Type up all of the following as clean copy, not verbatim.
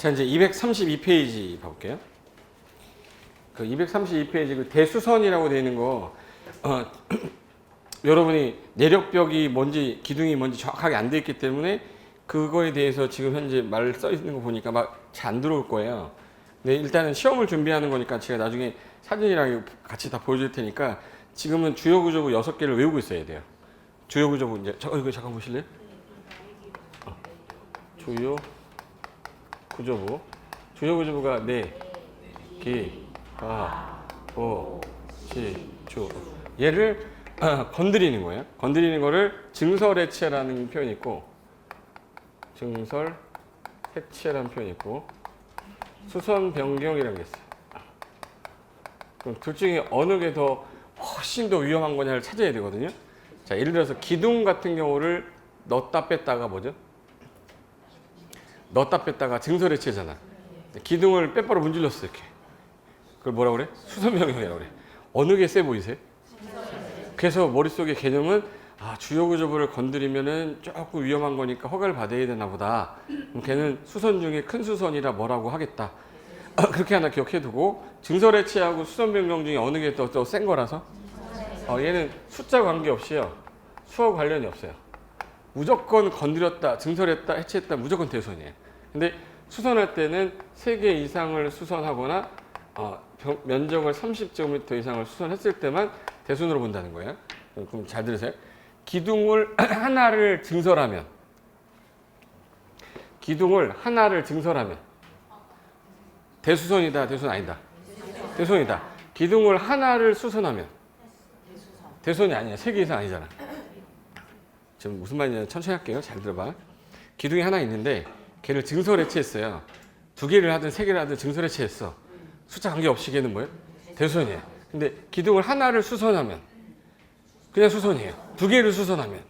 자, 이제 232페이지 봐볼게요. 그 232페이지 그 대수선이라고 되어 있는 거, 여러분이 내력벽이 뭔지, 기둥이 뭔지 정확하게 안 돼 있기 때문에 그거에 대해서 지금 현재 말 써 있는 거 보니까 막 잘 안 들어올 거예요. 근데 일단은 시험을 준비하는 거니까 제가 나중에 사진이랑 같이 다 보여줄 테니까 지금은 주요 구조부 6개를 외우고 있어야 돼요. 주요 구조부 이제 이거 잠깐 보실래요? 주요 구조부. 주요 구조부가 내, 기, 가, 보, 시, 주. 얘를 건드리는 거예요. 건드리는 거를 증설해체라는 표현이 있고, 증설해체라는 표현이 있고, 수선 변경이라는 게 있어요. 그럼 둘 중에 어느 게 더 훨씬 더 위험한 거냐를 찾아야 되거든요. 자, 예를 들어서 기둥 같은 경우를 넣었다 뺐다가 뭐죠? 넣었다 뺐다가 증설해체잖아. 기둥을 빼빠로 문질렀어 이렇게. 그걸 뭐라 그래? 수선 변경이라고 그래. 어느 게 세 보이세요? 그래서 머릿속의 개념은 주요 구조부를 건드리면은 조금 위험한 거니까 허가를 받아야 되나 보다. 그럼 걔는 수선 중에 큰 수선이라 뭐라고 하겠다. 그렇게 하나 기억해 두고, 증설해체하고 수선 변경 중에 어느 게 더 센 거라서 얘는 숫자 관계없이요. 수어 관련이 없어요. 무조건 건드렸다, 증설했다, 해체했다 무조건 대손이에요. 근데 수선할 때는 3개 이상을 수선하거나 면적을 30제곱미터 이상을 수선했을 때만 대손으로 본다는 거예요. 그럼 잘 들으세요. 기둥을 하나를 증설하면 대수선이다, 대손 아니다? 대손이다. 기둥을 하나를 수선하면 대손이 아니야. 3개 이상 아니잖아. 지금 무슨 말이냐 천천히 할게요. 잘 들어봐. 기둥이 하나 있는데 걔를 증설해체했어요. 2개를 하든 3개를 하든 증설해체했어. 숫자 관계없이 걔는 뭐예요? 대수선이에요. 근데 기둥을 하나를 수선하면 그냥 수선이에요. 2개를 수선하면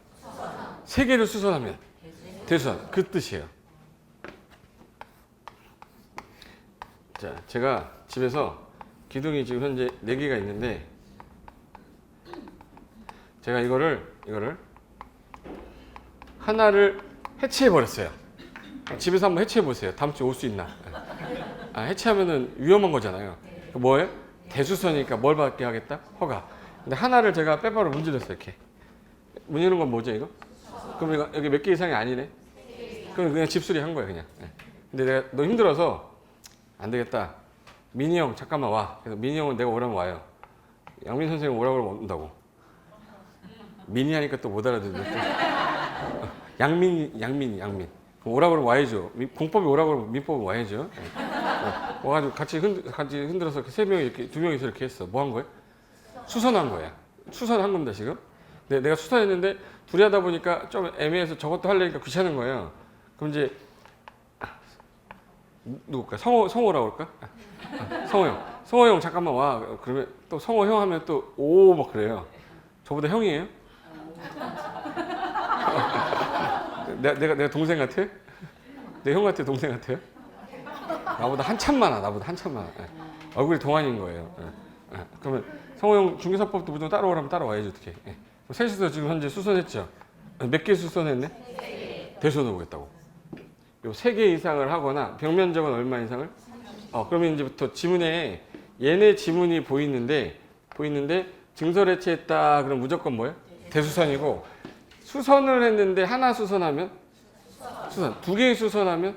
3개를 수선하면 대수선. 그 뜻이에요. 자, 제가 집에서 기둥이 지금 현재 4개가 있는데 제가 이거를 하나를 해체해 버렸어요. 집에서 한번 해체해 보세요. 다음 주에 올 수 있나? 해체하면은 위험한 거잖아요. 뭐예요? 대수선이니까 뭘 받게 하겠다? 허가. 근데 하나를 제가 빼바로 문질렀어요. 이렇게. 문지르는 건 뭐죠, 이거? 그럼 이거 여기 몇 개 이상이 아니네? 그럼 그냥 집수리 한 거야, 그냥. 근데 내가 너 힘들어서 안 되겠다. 민희 형 잠깐만 와. 그래서 민희 형은 내가 오라면 와요. 양민 선생님 오라고 그러면 온다고. 민희 하니까 또 못 알아듣는데. 양민. 오라고 그러면 와야죠. 공법이 오라고 그러면 민법은 와야죠. 와가지고 같이 흔들어서 3명이 이렇게 2명이서 이렇게 했어. 뭐 한 거야? 수선한 거야. 수선한 겁니다, 지금. 근데 내가 수선했는데 둘이 하다 보니까 좀 애매해서 저것도 하려니까 귀찮은 거예요. 그럼 이제 누굴까? 성호라고 그럴까? 성호 형 잠깐만 와. 그러면 또 성호 형 하면 또 오 막 그래요. 저보다 형이에요? 내가 동생 같아? 내 형 같아, 동생 같아요? 나보다 한참 많아. 얼굴이 동안인 거예요. 그러면 성호 형 중개사법도 무조건 따라오라면 따라와야지 어떻게. 셋이서 지금 현재 수선했죠? 몇 개 수선했네? 대수선 오겠다고. 요 3개 이상을 하거나 벽면적은 얼마 이상을? 그러면 이제부터 지문에 얘네 지문이 보이는데 증설해체했다 그럼 무조건 뭐예요? 대수선이고, 수선을 했는데 하나 수선하면 수선, 2개 수선하면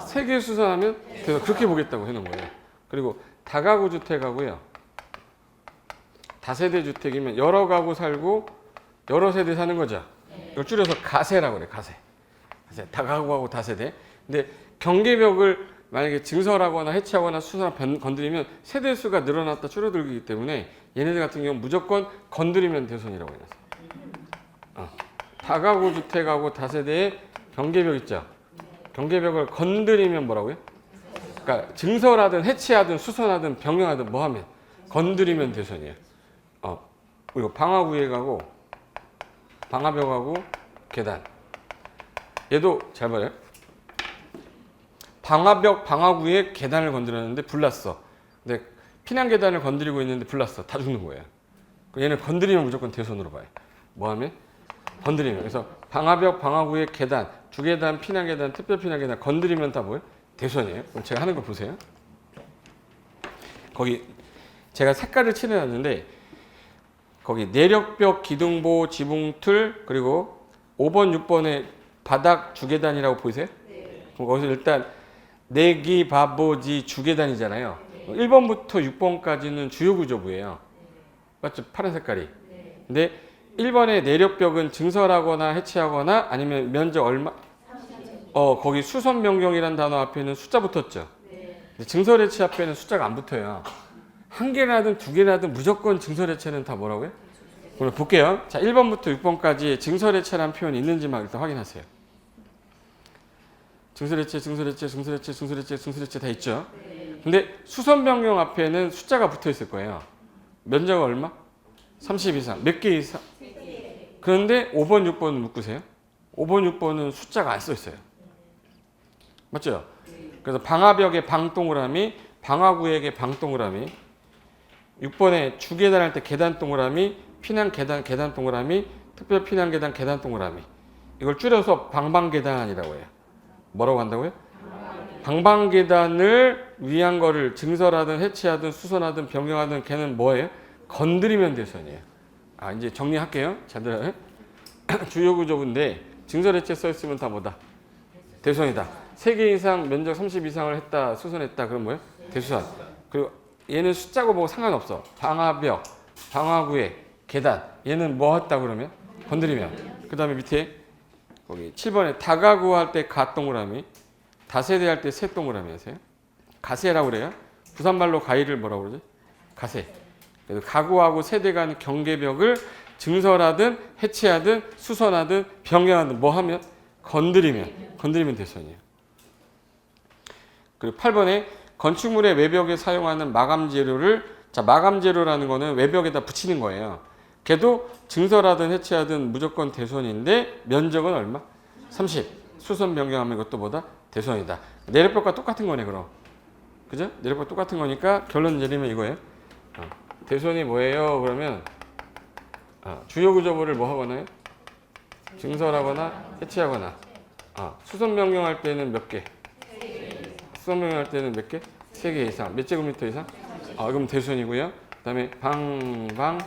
3개 수선하면 그래서 그렇게 보겠다고 해놓은 거예요. 그리고 다가구 주택하고요, 다세대 주택이면 여러 가구 살고 여러 세대 사는 거죠. 이걸 줄여서 가세라고 그래. 가세. 다가구하고 다세대. 근데 경계벽을 만약에 증설하거나 해체하거나 수선하거나 건드리면 세대수가 늘어났다 줄어들기 때문에 얘네들 같은 경우는 무조건 건드리면 대손이라고 해놨어요. 다가구 주택하고 다세대의 경계벽 있죠. 경계벽을 건드리면 뭐라고요? 그러니까 증설하든 해체하든 수선하든 변경하든 뭐 하면 건드리면 대손이에요. 그리고 방화구역하고 방화벽하고 계단. 얘도 잘 봐요. 방화벽, 방화구에 계단을 건드렸는데 불났어. 근데 피난 계단을 건드리고 있는데 불났어. 다 죽는 거예요. 얘는 건드리면 무조건 대손으로 봐요. 뭐 하면? 건드리면. 그래서 방화벽, 방화구에 계단, 주계단, 피난 계단, 특별 피난 계단 건드리면 다 뭐예요? 대수선이에요. 그럼 제가 하는 거 보세요. 거기 제가 색깔을 칠해놨는데 거기 내력벽, 기둥보, 지붕틀 그리고 5번, 6번에 바닥 주계단이라고 보이세요? 그럼 거기서 일단 내기, 바보지, 주계단이잖아요. 1번부터 6번까지는 주요구조부예요. 맞죠? 파란 색깔이. 근데 1번의 내력벽은 증설하거나 해체하거나 아니면 면적 얼마? 거기 수선 변경이라는 단어 앞에는 숫자 붙었죠. 근데 증설 해체 앞에는 숫자가 안 붙어요. 한 개라든 두 개라든 무조건 증설 해체는 다 뭐라고요? 그럼 볼게요. 자, 1번부터 6번까지 증설 해체라는 표현이 있는지만 일단 확인하세요. 증설 해체, 증설 해체, 증설 해체, 증설 해체, 증설 해체 다 있죠. 근데 수선 변경 앞에는 숫자가 붙어 있을 거예요. 면적 얼마? 30 이상. 몇 개 이상? 그런데 5번, 6번은 묶으세요. 5번, 6번은 숫자가 안 써 있어요. 맞죠? 그래서 방화벽에 방 동그라미, 방화구역에 방 동그라미, 6번에 주계단 할 때 계단 동그라미, 피난 계단, 계단 동그라미, 특별 피난 계단, 계단 동그라미. 이걸 줄여서 방방계단이라고 해요. 뭐라고 한다고요? 방방계단을 위한 거를 증설하든 해체하든 수선하든 변경하든 걔는 뭐예요? 건드리면 대선이에요. 이제 정리할게요. 잘 들어요. 주요구조부인데 증설 해체 써 있으면 다 뭐다? 대수선이다. 3개 이상 면적 30 이상을 했다, 수선했다. 그럼 뭐예요? 대수선. 그리고 얘는 숫자고 뭐 상관없어. 방화벽, 방화구역, 계단. 얘는 뭐 했다 그러면? 건드리면. 그 다음에 밑에 거기 7번에 다가구 할 때 가 동그라미, 다세대 할 때 세 동그라미 하세요. 가세라고 그래요. 부산말로 가위를 뭐라고 그러지? 가세. 그래서 가구하고 세대 간 경계벽을 증설하든 해체하든 수선하든 변경하든 뭐 하면? 건드리면 대선이에요. 그리고 8번에 건축물의 외벽에 사용하는 마감 재료를, 자, 마감 재료라는 거는 외벽에다 붙이는 거예요. 걔도 증설하든 해체하든 무조건 대선인데 면적은 얼마? 30. 수선 변경하면 이것도 뭐다? 대선이다. 내력벽과 똑같은 거네 그럼. 그죠? 내력벽 똑같은 거니까 결론 내리면 이거예요. 대선이 뭐예요? 그러면 주요구조부를 뭐 하거나요? 증설하거나 해체하거나. 수선 변경할 때는 몇 개? 수선 변경할 때는 몇 개? 3개 이상. 몇 제곱미터 이상? 그럼 대선이고요. 그 다음에 방,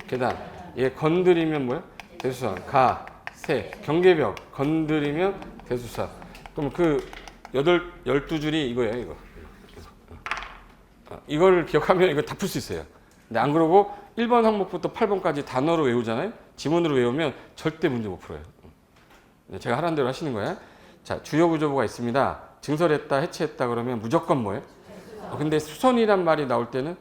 계단. 얘 건드리면 뭐야? 대수선. 가, 세, 경계벽. 건드리면 대수선. 그럼 그 12줄이 이거예요, 이거. 이거를 기억하면 이거 다 풀 수 있어요. 근데 안 그러고 1번 항목부터 8번까지 단어로 외우잖아요. 지문으로 외우면 절대 문제 못 풀어요. 제가 하라는 대로 하시는 거예요. 자, 주요구조부가 있습니다. 증설했다, 해체했다 그러면 무조건 뭐예요? 근데 수선이란 말이 나올 때는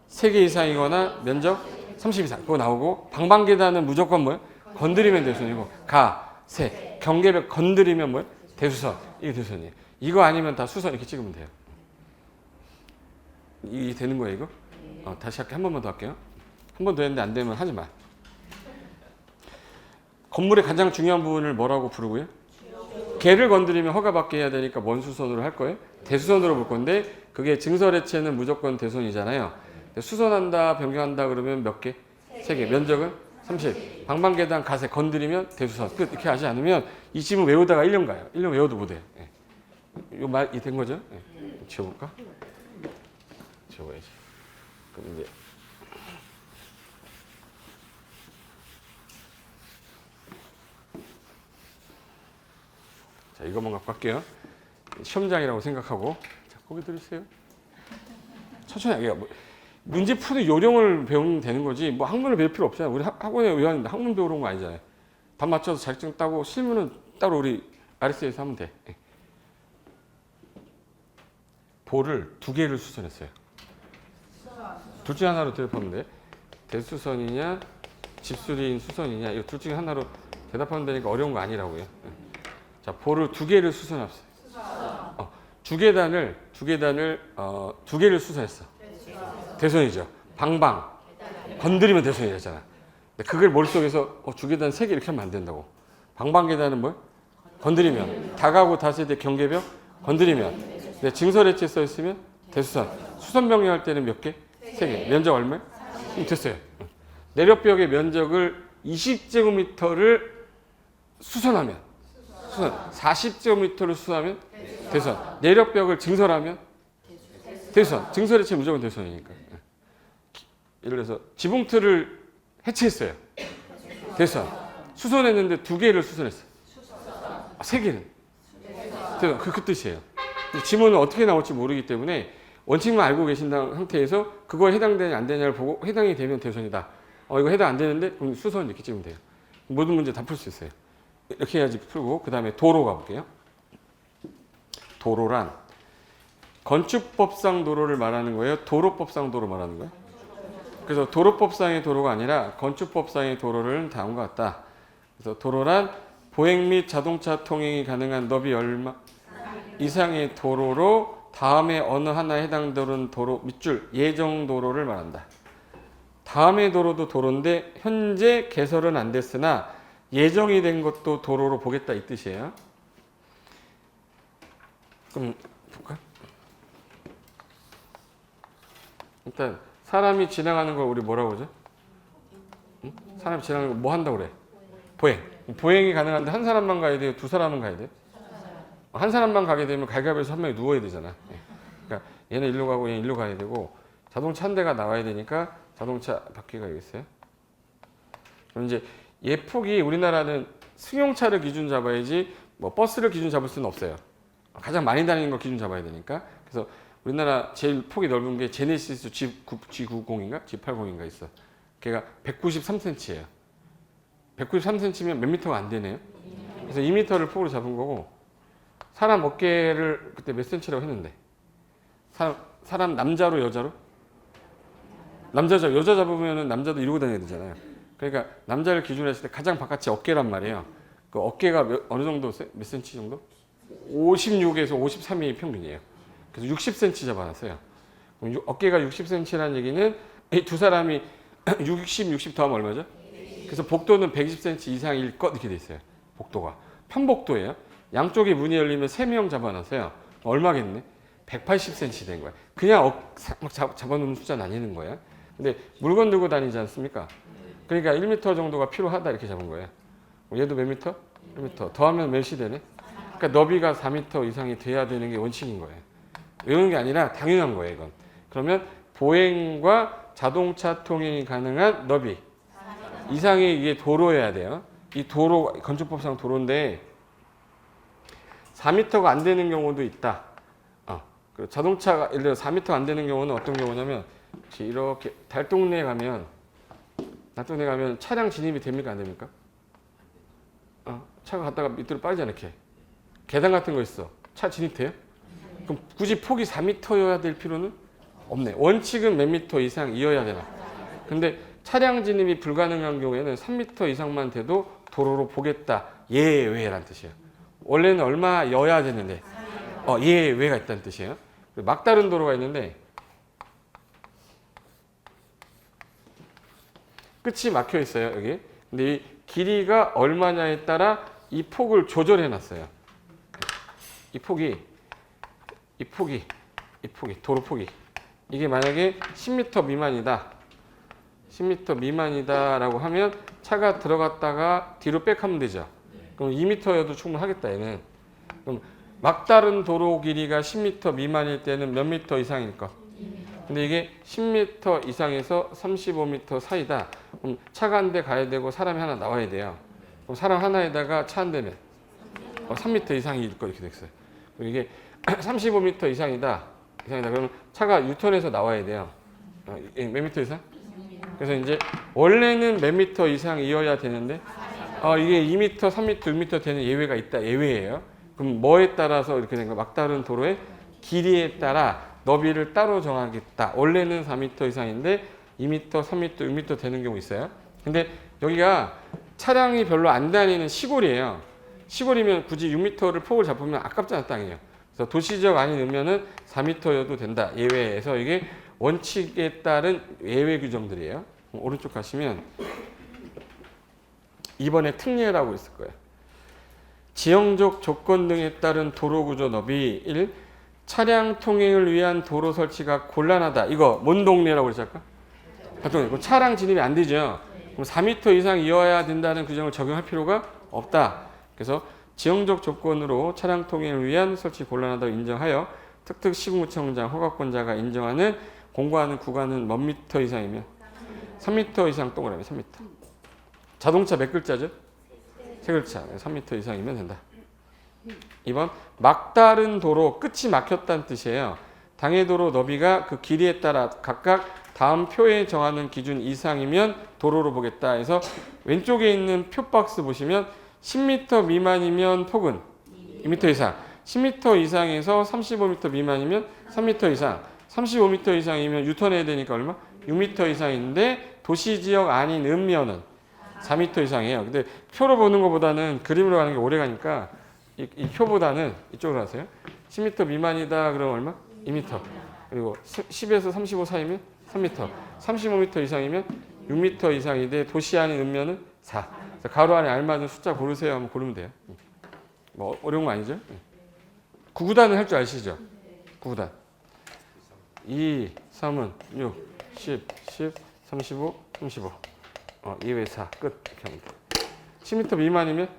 3개 이상이거나 면적 30 이상. 그거 나오고 방방계단은 무조건 뭐예요? 건드리면 대수선이고 가, 세, 경계벽 건드리면 뭐예요? 대수선. 이게 대수선이에요. 이거 아니면 다 수선 이렇게 찍으면 돼요. 이게 되는 거예요, 이거? 다시 할게요. 한 번만 더 할게요. 한 번 더 했는데 안 되면 하지 마. 건물의 가장 중요한 부분을 뭐라고 부르고요? 개를 건드리면 허가받게 해야 되니까 뭔 수선으로 할 거예요? 대수선으로 볼 건데 그게 증설 해체는 무조건 대수선이잖아요. 수선한다, 변경한다 그러면 몇 개? 3개. 면적은 30. 방방계단 가세 건드리면 대수선. 끝. 이렇게 하지 않으면 이 지문 외우다가 1년 가요. 1년 외워도 못해. 이 말이 된 거죠? 지워볼까? 지워야지. 그럼 이제 자, 이것만 갖고 갈게요. 시험장이라고 생각하고. 자, 거기 들으세요. 천천히 하게요. 문제 푸는 요령을 배우면 되는 거지. 뭐 학문을 배울 필요 없잖아요. 우리 학원에 왜 왔는데 학문 배우러 온 거 아니잖아요. 밥 맞춰서 자격증 따고 실무는 따로 우리 RS에서 하면 돼. 볼을 2개를 수선했어요. 둘 중에 하나로 대답하면 돼. 대수선이냐 집수리인 수선이냐 이거 둘 중에 하나로 대답하면 되니까 어려운 거 아니라고요. 자, 볼을 2개를 수선했어요. 주계단을 2개를 수선했어. 대선이죠. 방방 건드리면 대선이 되잖아. 그걸 머릿속에서 주계단 3개 이렇게 하면 안 된다고. 방방계단은 뭐야? 건드리면. 다가구 다세대 경계벽 건드리면. 근데 증설해체 써 있으면 대수선. 수선 변경할 때는 몇 개? 3개. 면적 얼마야? 됐어요. 내력벽의 면적을 20제곱미터를 수선하면 수선. 40제곱미터를 수선하면 대선. 내력벽을 증설하면 대선. 증설의 체 무조건 대선이니까. 예를 들어서 지붕틀을 해체했어요. 대선. 수선했는데 2개를 수선했어. 3개는. 대선. 그 뜻이에요. 지문은 어떻게 나올지 모르기 때문에 원칙만 알고 계신 상태에서 그거에 해당되냐 안 되냐를 보고 해당이 되면 대선이다. 이거 해당 안 되는데 그럼 수선 이렇게 찍으면 돼요. 모든 문제 다 풀 수 있어요. 이렇게 해야지 풀고 그 다음에 도로 가볼게요. 도로란 건축법상 도로를 말하는 거예요? 도로법상 도로 말하는 거예요? 그래서 도로법상의 도로가 아니라 건축법상의 도로를 다음과 같다. 그래서 도로란 보행 및 자동차 통행이 가능한 너비 얼마 이상의 도로로 다음에 어느 하나에 해당되는 도로 밑줄 예정 도로를 말한다. 다음의 도로도 도로인데 현재 개설은 안 됐으나 예정이 된 것도 도로로 보겠다 이 뜻이에요. 그럼 볼까? 일단 사람이 지나가는 걸 우리 뭐라고 그러죠? 응? 사람이 지나가는 거 뭐 한다고 그래? 보행. 보행이 가능한데 한 사람만 가야 돼요? 2사람은 가야 돼요? 한 사람만 가게 되면 갈갑에서 한 명이 누워야 되잖아. 그러니까 얘는 일로 가고 얘는 일로 가야 되고 자동차 한 대가 나와야 되니까 자동차 바퀴가 여기 있어요. 그럼 이제 얘 폭이 우리나라는 승용차를 기준 잡아야지 뭐 버스를 기준 잡을 수는 없어요. 가장 많이 다니는 거 기준 잡아야 되니까. 그래서 우리나라 제일 폭이 넓은 게 제네시스 G90인가 G80인가 있어. 걔가 193cm예요. 193cm면 몇 미터가 안 되네요. 그래서 2m를 폭으로 잡은 거고 사람 어깨를 그때 몇 cm라고 했는데 사람 남자로 여자로? 남자죠. 여자 잡으면 남자도 이러고 다녀야 되잖아요. 그러니까 남자를 기준으로 했을 때 가장 바깥이 어깨란 말이에요. 그 어깨가 어느 정도 몇 cm 정도? 56에서 53이 평균이에요. 그래서 60cm 잡아놨어요. 그럼 어깨가 60cm라는 얘기는 이 두 사람이 60 더하면 얼마죠? 그래서 복도는 120cm 이상일 것 이렇게 돼 있어요. 복도가 편복도예요. 양쪽에 문이 열리면 3명 잡아놨어요. 얼마겠네? 180cm 된 거야. 그냥 막 잡아놓는 숫자는 아니는 거야. 근데 물건 들고 다니지 않습니까? 그러니까 1m 정도가 필요하다 이렇게 잡은 거예요. 얘도 몇 미터? 1m. 더하면 몇이 되네? 그러니까 너비가 4m 이상이 돼야 되는 게 원칙인 거예요. 외우는 게 아니라 당연한 거예요, 이건. 그러면 보행과 자동차 통행이 가능한 너비 이상의 이게 도로여야 돼요. 이 도로, 건축법상 도로인데 4m가 안 되는 경우도 있다. 자동차가 예를 들어 4m 안 되는 경우는 어떤 경우냐면 이렇게 달동네에 가면 차량 진입이 됩니까 안 됩니까? 차가 갔다가 밑으로 빠지지 않게 계단 같은 거 있어. 차 진입돼요? 그럼 굳이 폭이 4m여야 될 필요는 없네. 원칙은 몇 미터 이상이어야 되나. 근데 차량 진입이 불가능한 경우에는 3m 이상만 돼도 도로로 보겠다. 예외란 뜻이에요. 원래는 얼마여야 되는데 예외가 있다는 뜻이에요. 막다른 도로가 있는데 끝이 막혀 있어요, 여기. 근데 이 길이가 얼마냐에 따라 이 폭을 조절해 놨어요. 이 폭이 도로 폭이 이게 만약에 10m 미만이다. 10m 미만이다라고 하면 차가 들어갔다가 뒤로 백하면 되죠. 그럼 2m여도 충분하겠다, 얘는. 그럼 막다른 도로 길이가 10m 미만일 때는 몇 미터 이상일까? 근데 이게 10m 이상에서 35m 사이다. 그럼 차가 한 대 가야 되고 사람이 하나 나와야 돼요. 그럼 사람 하나에다가 차 한 대면 3m 이상일 거 이렇게 됐어요. 이게 35m 이상이다. 그러면 차가 유턴해서 나와야 돼요. 몇 미터 이상? 그래서 이제 원래는 몇 미터 이상이어야 되는데 이게 2m, 3m, 6m 되는 예외가 있다. 예외예요. 그럼 뭐에 따라서 이렇게 된 거야? 막다른 도로의 길이에 따라 너비를 따로 정하겠다. 원래는 4m 이상인데 2m, 3m, 6m 되는 경우 있어요. 근데 여기가 차량이 별로 안 다니는 시골이에요. 시골이면 굳이 6m를 폭을 잡으면 아깝잖아, 땅이에요. 그래서 도시적 안이 넣으면은 4m여도 된다. 예외에서 이게 원칙에 따른 예외 규정들이에요. 오른쪽 가시면 2번에 특례라고 있을 거예요. 지형적 조건 등에 따른 도로구조 너비 1. 차량 통행을 위한 도로 설치가 곤란하다. 이거 뭔 동네라고 그랬지 아까? 그럼 차량 진입이 안 되죠. 그럼 4m 이상이어야 된다는 규정을 적용할 필요가 없다. 그래서 지형적 조건으로 차량 통행을 위한 설치 곤란하다고 인정하여 특특 시군구청장 허가권자가 인정하는 공고하는 구간은 몇 미터 이상이면 3미터 이상 동그라미 3미터. 자동차 몇 글자죠? 세 글자. 3미터 이상이면 된다. 2번 막다른 도로 끝이 막혔다는 뜻이에요. 당해도로 너비가 그 길이에 따라 각각 다음 표에 정하는 기준 이상이면 도로로 보겠다 해서 왼쪽에 있는 표 박스 보시면 10m 미만이면 폭은 2m 이상, 10m 이상에서 35m 미만이면 3m 이상, 35m 이상이면 유턴해야 되니까 얼마? 6m 이상인데 도시지역 아닌 읍면은 4m 이상이에요. 근데 표로 보는 것보다는 그림으로 가는 게 오래 가니까 이 표보다는 이쪽으로 하세요. 10m 미만이다 그러면 얼마? 2m. 그리고 10에서 35 사이면 3m. 35m 이상이면 6m 이상인데 도시 안인 읍면은 4. 가로 안에 알맞은 숫자 고르세요 하면 고르면 돼요. 뭐 어려운 거 아니죠? 9구단은 할 줄 아시죠? 9구단. 2, 3은 6, 10, 10, 35, 35. 2 외 4. 끝. 이렇게 하면 돼. 10m 미만이면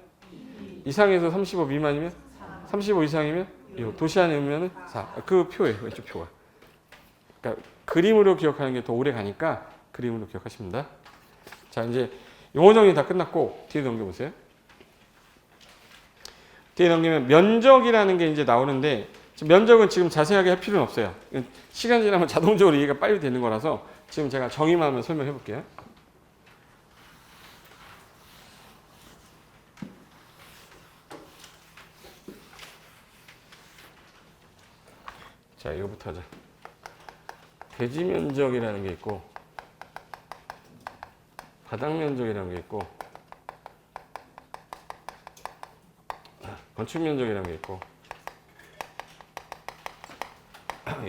이상에서 35 미만이면 35 이상이면 도시 안에 오면은 4. 그 표예요. 왼쪽 표가. 그러니까 그림으로 기억하는 게 더 오래 가니까 그림으로 기억하십니다. 자, 이제 용어 정리 다 끝났고 뒤에 넘겨보세요. 뒤에 넘기면 면적이라는 게 이제 나오는데 면적은 지금 자세하게 할 필요는 없어요. 시간 지나면 자동적으로 이해가 빨리 되는 거라서 지금 제가 정의만 한번 설명해 볼게요. 자, 이거부터 하자. 대지 면적이라는 게 있고 바닥 면적이라는 게 있고 건축 면적이라는 게 있고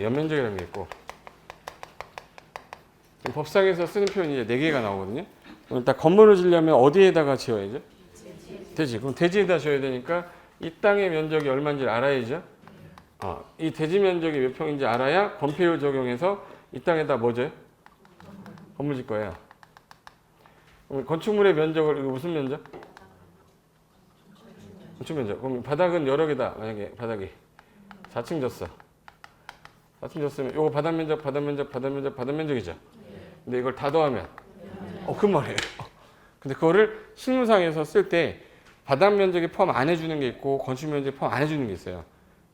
연면적이라는 게 있고 법상에서 쓰는 표현이 이제 4개가 나오거든요. 일단 건물을 지으려면 어디에다가 지어야죠? 대지. 그럼 대지에다 지어야 되니까 이 땅의 면적이 얼마인지 알아야죠. 이 대지 면적이 몇 평인지 알아야 건폐율 적용해서 이 땅에다 뭐 져요? 건물 질 거예요. 그럼 건축물의 면적을 이거 무슨 면적? 건축 면적. 그럼 바닥은 여러 개다. 만약에 바닥이 4층 졌어. 4층 졌으면 이거 바닥 면적, 바닥 면적, 바닥 면적, 바닥 면적이죠. 근데 이걸 다 더하면 그 말이에요. 근데 그거를 실무상에서 쓸 때 바닥 면적에 포함 안 해주는 게 있고 건축 면적에 포함 안 해주는 게 있어요.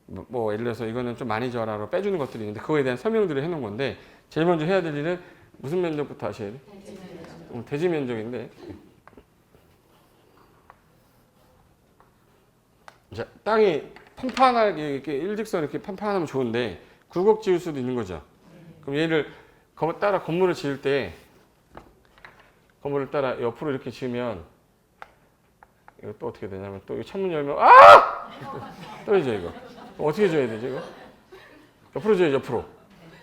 뭐 예를 들어서 이거는 좀 많이 줘라로 빼주는 것들이 있는데 그거에 대한 설명들을 해놓은 건데 제일 먼저 해야 될 일은 무슨 면적부터 하셔야 돼? 대지 면적인데 자, 땅이 판판하게 이렇게 일직선 이렇게 판판하면 좋은데 굴곡 지을 수도 있는 거죠. 그럼 얘를 따라 건물을 지을 때 건물을 따라 옆으로 이렇게 지으면 이거 또 어떻게 되냐면 또 창문 열면 떨어져 이거. 어떻게 줘야 되죠 이거? 옆으로 줘야지 옆으로.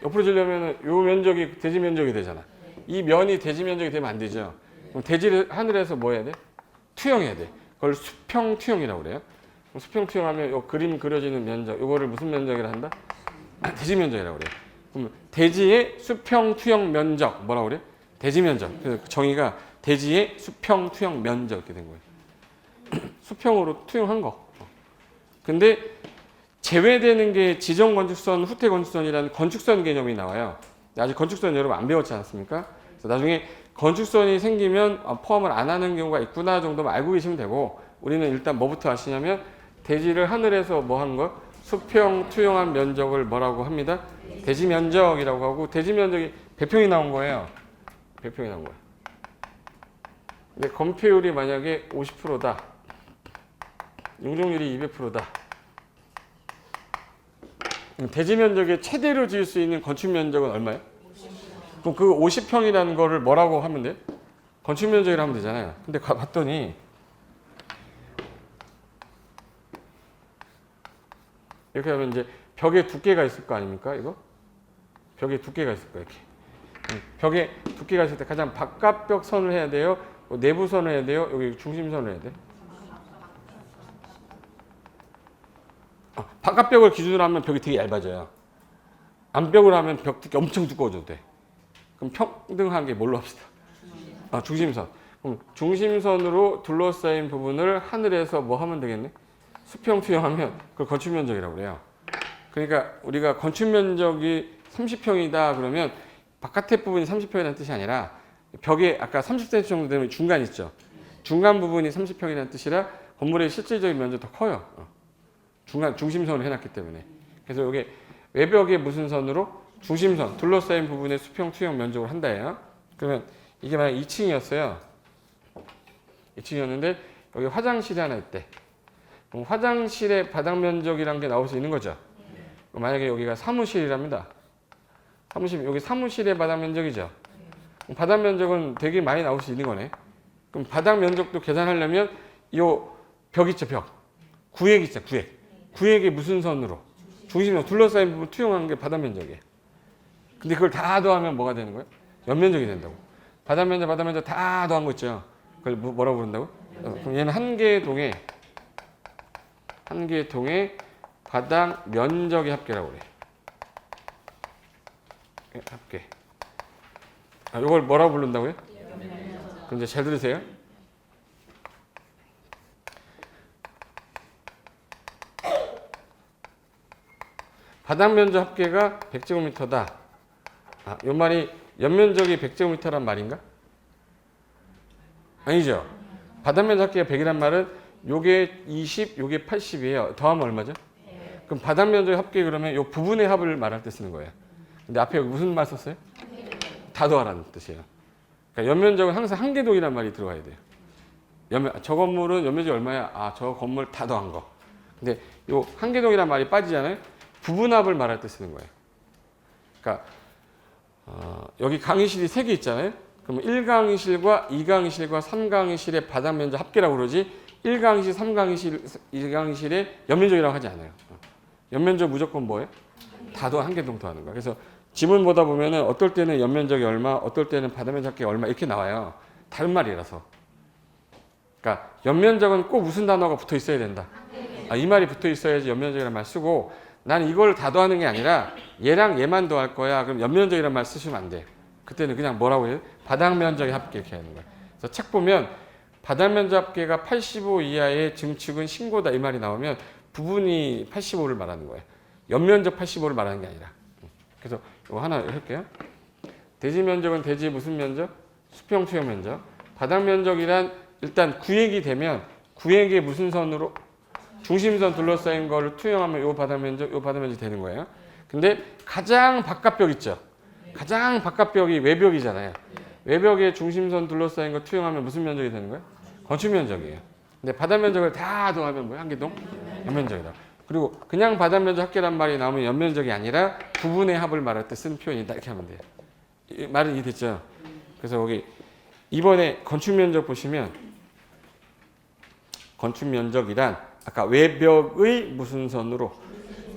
옆으로 주려면 요 면적이 대지 면적이 되잖아. 이 면이 대지 면적이 되면 안 되죠. 그럼 대지를 하늘에서 뭐 해야 돼? 투영해야 돼. 그걸 수평 투영이라고 그래요. 수평 투영하면 요 그림 그려지는 면적, 요거를 무슨 면적이라 한다? 대지 면적이라고 그래요. 그럼 대지의 수평 투영 면적 뭐라고 그래? 대지 면적. 그래서 정의가 대지의 수평 투영 면적 이렇게 된 거예요. 수평으로 투영한 거. 근데 제외되는 게 지정 건축선, 후퇴 건축선이라는 건축선 개념이 나와요. 아직 건축선 여러분 안 배웠지 않습니까? 그래서 나중에 건축선이 생기면 포함을 안 하는 경우가 있구나 정도만 알고 계시면 되고 우리는 일단 뭐부터 하시냐면 대지를 하늘에서 뭐 하는 거? 수평 투영한 면적을 뭐라고 합니다? 대지 면적이라고 하고 대지 면적이 100평이 나온 거예요. 100평이 나온 거예요. 근데 건폐율이 만약에 50%다. 용적률이 200%다. 대지 면적의 최대로 지을 수 있는 건축 면적은 얼마예요? 그럼 그 50평이라는 거를 뭐라고 하면 돼요? 건축 면적이라고 하면 되잖아요. 근데 봤더니 이렇게 하면 이제 벽에 두께가 있을 거 아닙니까? 이거? 벽에 두께가 있을 거예요. 이렇게. 벽에 두께가 있을 때 가장 바깥벽 선을 해야 돼요? 내부 선을 해야 돼요? 여기 중심선을 해야 돼요? 바깥벽을 기준으로 하면 벽이 되게 얇아져요. 안벽으로 하면 벽 두께 엄청 두꺼워져도 돼. 그럼 평등한 게 뭘로 합시다? 중심선. 그럼 중심선으로 둘러싸인 부분을 하늘에서 뭐 하면 되겠네? 수평 투영하면 그걸 건축 면적이라고 그래요. 그러니까 우리가 건축 면적이 30평이다 그러면 바깥에 부분이 30평이라는 뜻이 아니라 벽에 아까 30cm 정도 되면 중간 있죠. 중간 부분이 30평이라는 뜻이라 건물의 실질적인 면적이 더 커요. 중간 중심선으로 해놨기 때문에. 그래서 이게 외벽의 무슨 선으로 중심선 둘러싸인 부분의 수평 투영 면적을 한다예요. 그러면 이게 만약 2층이었어요. 2층이었는데 여기 화장실이 하나 있대. 그럼 화장실의 바닥 면적이란 게 나올 수 있는 거죠. 만약에 여기가 사무실이랍니다. 여기 사무실의 바닥 면적이죠. 바닥 면적은 되게 많이 나올 수 있는 거네. 그럼 바닥 면적도 계산하려면 이 벽 있죠, 벽. 구획 있죠, 구획. 구획의 무슨 선으로? 중심으로 둘러싸인 부분 투영한 게 바닥 면적이에요. 근데 그걸 다 더하면 뭐가 되는 거예요? 연면적이 된다고. 바닥 면적 다 더한 거 있죠. 그걸 뭐라고 부른다고? 그럼 얘는 한 개의 동의 바닥 면적의 합계라고 그래. 합계. 이걸 뭐라고 부른다고요? 그럼 이제 잘 들으세요. 바닥 면적 합계가 100제곱미터다. 이 말이 연면적이 100제곱미터란 말인가? 아니죠. 바닥 면적 합계가 100이란 말은 요게 20, 요게 80이에요. 더하면 얼마죠? 그럼 바닥 면적 합계 그러면 요 부분의 합을 말할 때 쓰는 거예요. 근데 앞에 여기 무슨 말 썼어요? 다 더하라는 뜻이에요. 그러니까 연면적은 항상 한계동이란 말이 들어가야 돼요. 저 건물은 연면적이 얼마야? 저 건물 다 더한 거. 근데 요 한계동이란 말이 빠지잖아요. 부분합을 말할 때 쓰는 거예요. 그러니까 여기 강의실이 3개 있잖아요. 그럼 1강의실과 2강의실과 3강의실의 바닥 면적 합계라고 그러지 1강의실, 3강의실, 2강의실의 연면적이라고 하지 않아요. 연면적 무조건 뭐예요? 다 더 한계동 더하는 거예요. 그래서 지문 보다 보면은 어떨 때는 연면적이 얼마, 어떨 때는 바닥 면적 합계가 얼마 이렇게 나와요. 다른 말이라서. 그러니까 연면적은 꼭 무슨 단어가 붙어 있어야 된다. 이 말이 붙어 있어야지 연면적이라는 말 쓰고 나는 이걸 다 더하는 게 아니라 얘랑 얘만 더할 거야. 그럼 연면적이라는 말 쓰시면 안 돼요. 그때는 그냥 뭐라고 해요? 바닥 면적의 합계 이렇게 하는 거예요. 그래서 책 보면 바닥 면적 합계가 85 이하의 증축은 신고다 이 말이 나오면 부분이 85를 말하는 거예요. 연면적 85를 말하는 게 아니라. 그래서 이거 하나 할게요. 대지 면적은 대지 무슨 면적? 수평 투영 면적. 바닥 면적이란 일단 구획이 되면 구획의 무슨 선으로? 중심선 둘러싸인 거를 투영하면 요 바닥 면적 되는 거예요. 근데 가장 바깥벽 있죠. 가장 바깥벽이 외벽이잖아요. 외벽에 중심선 둘러싸인 거 투영하면 무슨 면적이 되는 거예요? 건축 면적이에요. 근데 바닥 면적을 다 더하면 뭐야? 한계동? 연면적이다. 그리고 그냥 바닥 면적 합계란 말이 나오면 연면적이 아니라 부분의 합을 말할 때 쓰는 표현이다. 이렇게 하면 돼요. 이 말은 이해됐죠? 그래서 여기 이번에 건축 면적 보시면 건축 면적이란 아까 외벽의 무슨 선으로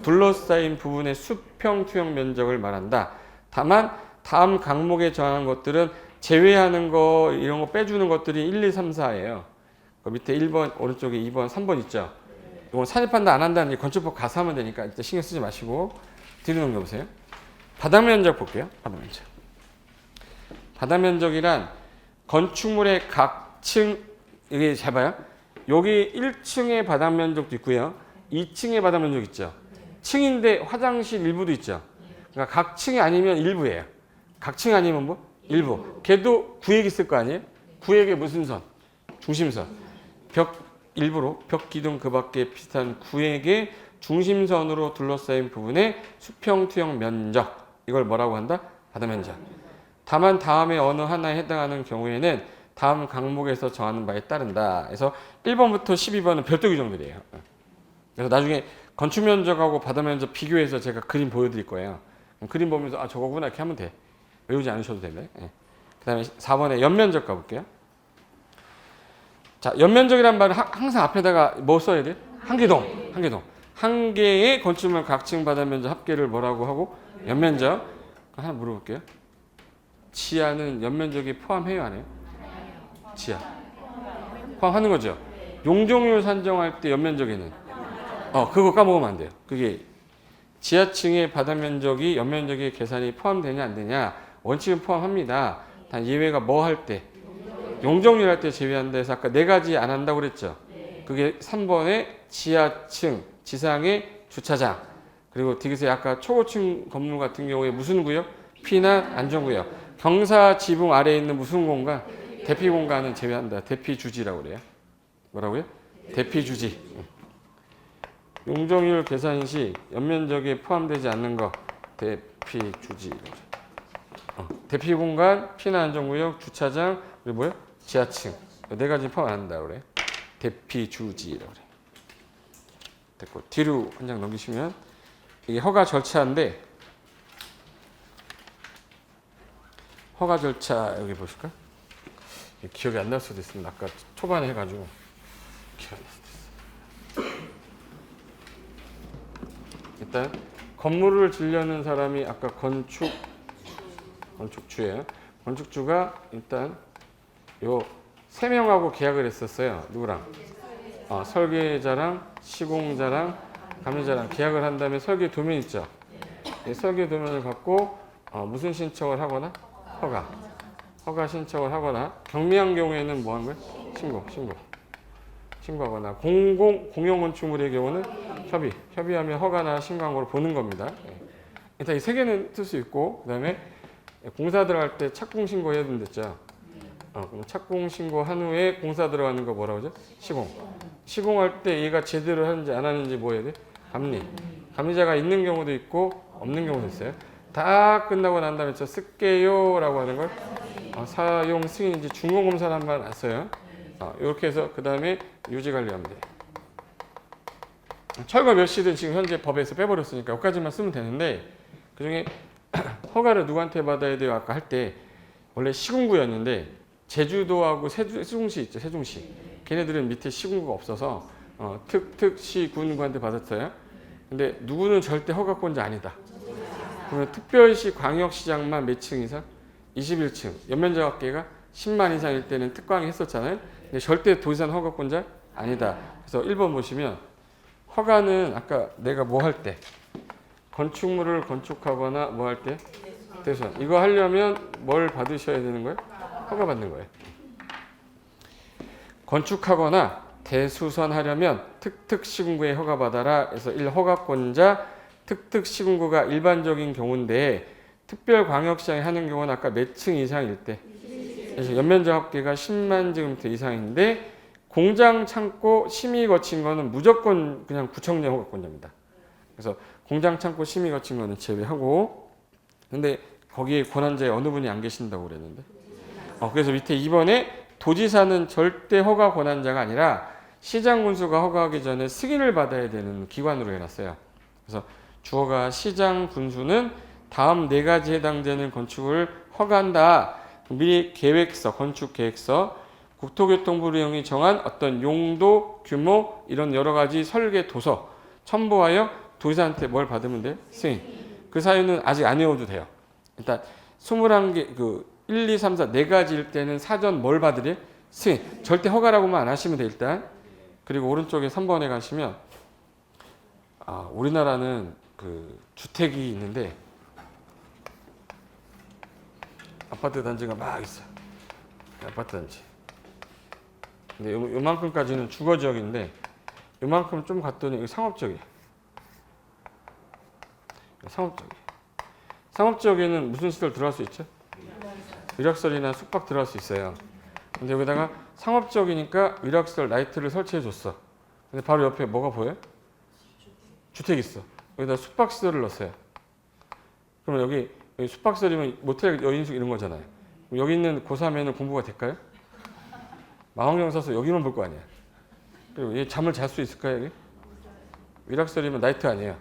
둘러싸인 부분의 수평 투영 면적을 말한다. 다만 다음 강목에 정한 것들은 제외하는 거 이런 거 빼주는 것들이 1, 2, 3, 4예요. 그 밑에 1번 오른쪽에 2번 3번 있죠. 이건 산입한다 안 한다는 게 건축법 가서 하면 되니까 일단 신경 쓰지 마시고 뒤로 넘겨보세요. 바닥 면적 볼게요. 바닥 면적. 바닥 면적이란 건축물의 각 층 이게 잘 봐요. 여기 1층의 바닥 면적도 있고요. 2층의 바닥 면적 있죠. 층인데 화장실 일부도 있죠. 그러니까 각 층이 아니면 일부예요. 각 층 아니면 뭐? 일부. 걔도 구획 있을 거 아니에요? 구획의 무슨 선? 중심선. 벽 일부로 벽 기둥 그 밖에 비슷한 구획의 중심선으로 둘러싸인 부분의 수평 투영 면적. 이걸 뭐라고 한다? 바닥 면적. 다만 다음에 어느 하나에 해당하는 경우에는 다음 강목에서 정하는 바에 따른다. 그래서 1번부터 12번은 별도 규정들이에요. 그래서 나중에 건축 면적하고 바닥 면적 비교해서 제가 그림 보여드릴 거예요. 그림 보면서 저거구나 이렇게 하면 돼. 외우지 않으셔도 되네. 그 다음에 4번에 연면적 가볼게요. 자, 연면적이란 말은 항상 앞에다가 뭐 써야 돼? 한계동. 한 개의 건축물 각층 바닥 면적 합계를 뭐라고 하고? 연면적. 하나 물어볼게요. 지하는 연면적이 포함해요, 안 해요? 지하. 포함하는 거죠. 용적률 산정할 때 연면적에는 그거 까먹으면 안 돼요. 그게 지하층의 바닥 면적이 연면적의 계산이 포함되냐 안 되냐 원칙은 포함합니다. 단 예외가 뭐 할 때? 용적률 할 때 제외한다 해서 아까 4가지 안 한다고 그랬죠. 그게 3번에 지하층, 지상의 주차장. 그리고 디귿의 아까 초고층 건물 같은 경우에 무슨 구역? 피난 안전구역. 경사 지붕 아래에 있는 무슨 공간? 대피 공간은 제외한다. 대피 주지라고 그래요. 뭐라고요? 대피 주지. 용적률 계산 시 연면적에 포함되지 않는 거 대피 주지. 대피 공간, 피난 안전구역, 주차장, 그리고 뭐요? 지하층. 네 가지 포함 안 한다 그래. 대피 주지라고 그래. 됐고 뒤로 한 장 넘기시면 이게 허가 절차인데 허가 절차 여기 보실까? 기억이 안 날 수도 있습니다. 아까 초반에 해가지고 기억이 안 날 수도 있어요. 일단 건물을 지려는 사람이 아까 건축주예요. 건축주가 일단 요 세 명하고 계약을 했었어요. 누구랑? 설계자랑 시공자랑 감리자랑 계약을 한 다음에 설계 도면 있죠. 이 설계 도면을 갖고 무슨 신청을 하거나 허가 신청을 하거나 경미한 경우에는 뭐 하는 거예요? 신고하거나 공용 건축물의 경우는 협의하면 허가나 신고한 걸 보는 겁니다. 일단 이 세 개는 틀 수 있고 그다음에 공사 들어갈 때 착공 신고해야 된댔죠. 그럼 착공 신고한 후에 공사 들어가는 거 뭐라고 하죠? 시공할 때 얘가 제대로 하는지 안 하는지 뭐 해야 돼? 감리자가 있는 경우도 있고 없는 경우도 있어요. 다 끝나고 난 다음에 저 쓸게요라고 하는 걸 사용 승인인지 중공검사를 한번 왔어요. 이렇게 해서 그 다음에 유지 관리하면 돼. 철거 몇 시든 지금 현재 법에서 빼버렸으니까 여기까지만 쓰면 되는데 그 중에 허가를 누구한테 받아야 돼요? 아까 할 때 원래 시군구였는데 제주도하고 세종시 있죠. 세종시. 걔네들은 밑에 시군구가 없어서 특시군구한테 받았어요. 근데 누구는 절대 허가권자 아니다. 그러면 특별시 광역시장만 몇 층 이상? 21층. 연면적 합계가 10만 이상일 때는 특광이 했었잖아요. 근데 절대 도지사는 허가권자 아니다. 그래서 1번 보시면 허가는 아까 내가 뭐 할 때 건축물을 건축하거나 뭐 할 때 대수선. 이거 하려면 뭘 받으셔야 되는 거예요? 허가 받는 거예요. 건축하거나 대수선하려면 특특시군구에 허가 받아라. 그래서 1. 허가권자 특특시군구가 일반적인 경우인데 특별광역시장에 하는 경우는 아까 몇 층 이상일 때 그래서 연면적 합계가 10만 제곱미터 이상인데 공장 창고 심의 거친 거는 무조건 그냥 구청장 허가권자입니다. 그래서 공장 창고 심의 거친 거는 제외하고 근데 거기에 권한자에 어느 분이 안 계신다고 그랬는데 그래서 밑에 2번에 도지사는 절대 허가 권한자가 아니라 시장 군수가 허가하기 전에 승인을 받아야 되는 기관으로 해놨어요. 그래서 주어가 시장 군수는 다음 네 가지 해당되는 건축을 허가한다. 미리 계획서, 건축 계획서, 국토교통부령이 정한 어떤 용도, 규모 이런 여러 가지 설계 도서 첨부하여 도지사한테 뭘 받으면 돼요? 승인. 그 사유는 아직 안 외워도 돼요. 일단 21개 1, 2, 3, 4 네 가지일 때는 사전 뭘 받으래요? 승인. 절대 허가라고만 안 하시면 돼요, 일단. 그리고 오른쪽에 3번에 가시면 우리나라는 그 주택이 있는데 아파트 단지가 막 있어요. 아파트 단지. 근데 요만큼까지는 주거 지역인데 요만큼 좀 갔더니 여기 상업지역이에요. 상업지역에는 무슨 시설 들어갈 수 있죠? 위락설이나 숙박 들어갈 수 있어요. 근데 여기다가 상업지역이니까 위락설 라이트를 설치해 줬어. 근데 바로 옆에 뭐가 보여요? 주택이 있어. 여기다 숙박시설을 넣었어요. 그러면 여기 숙박시설이면 모텔 여인숙 이런 거잖아요. 여기 있는 고3에는 공부가 될까요? 망원경 써서 여기만 볼 거 아니야. 그리고 얘 잠을 잘 수 있을까요? 여기? 위락설이면 나이트 아니에요.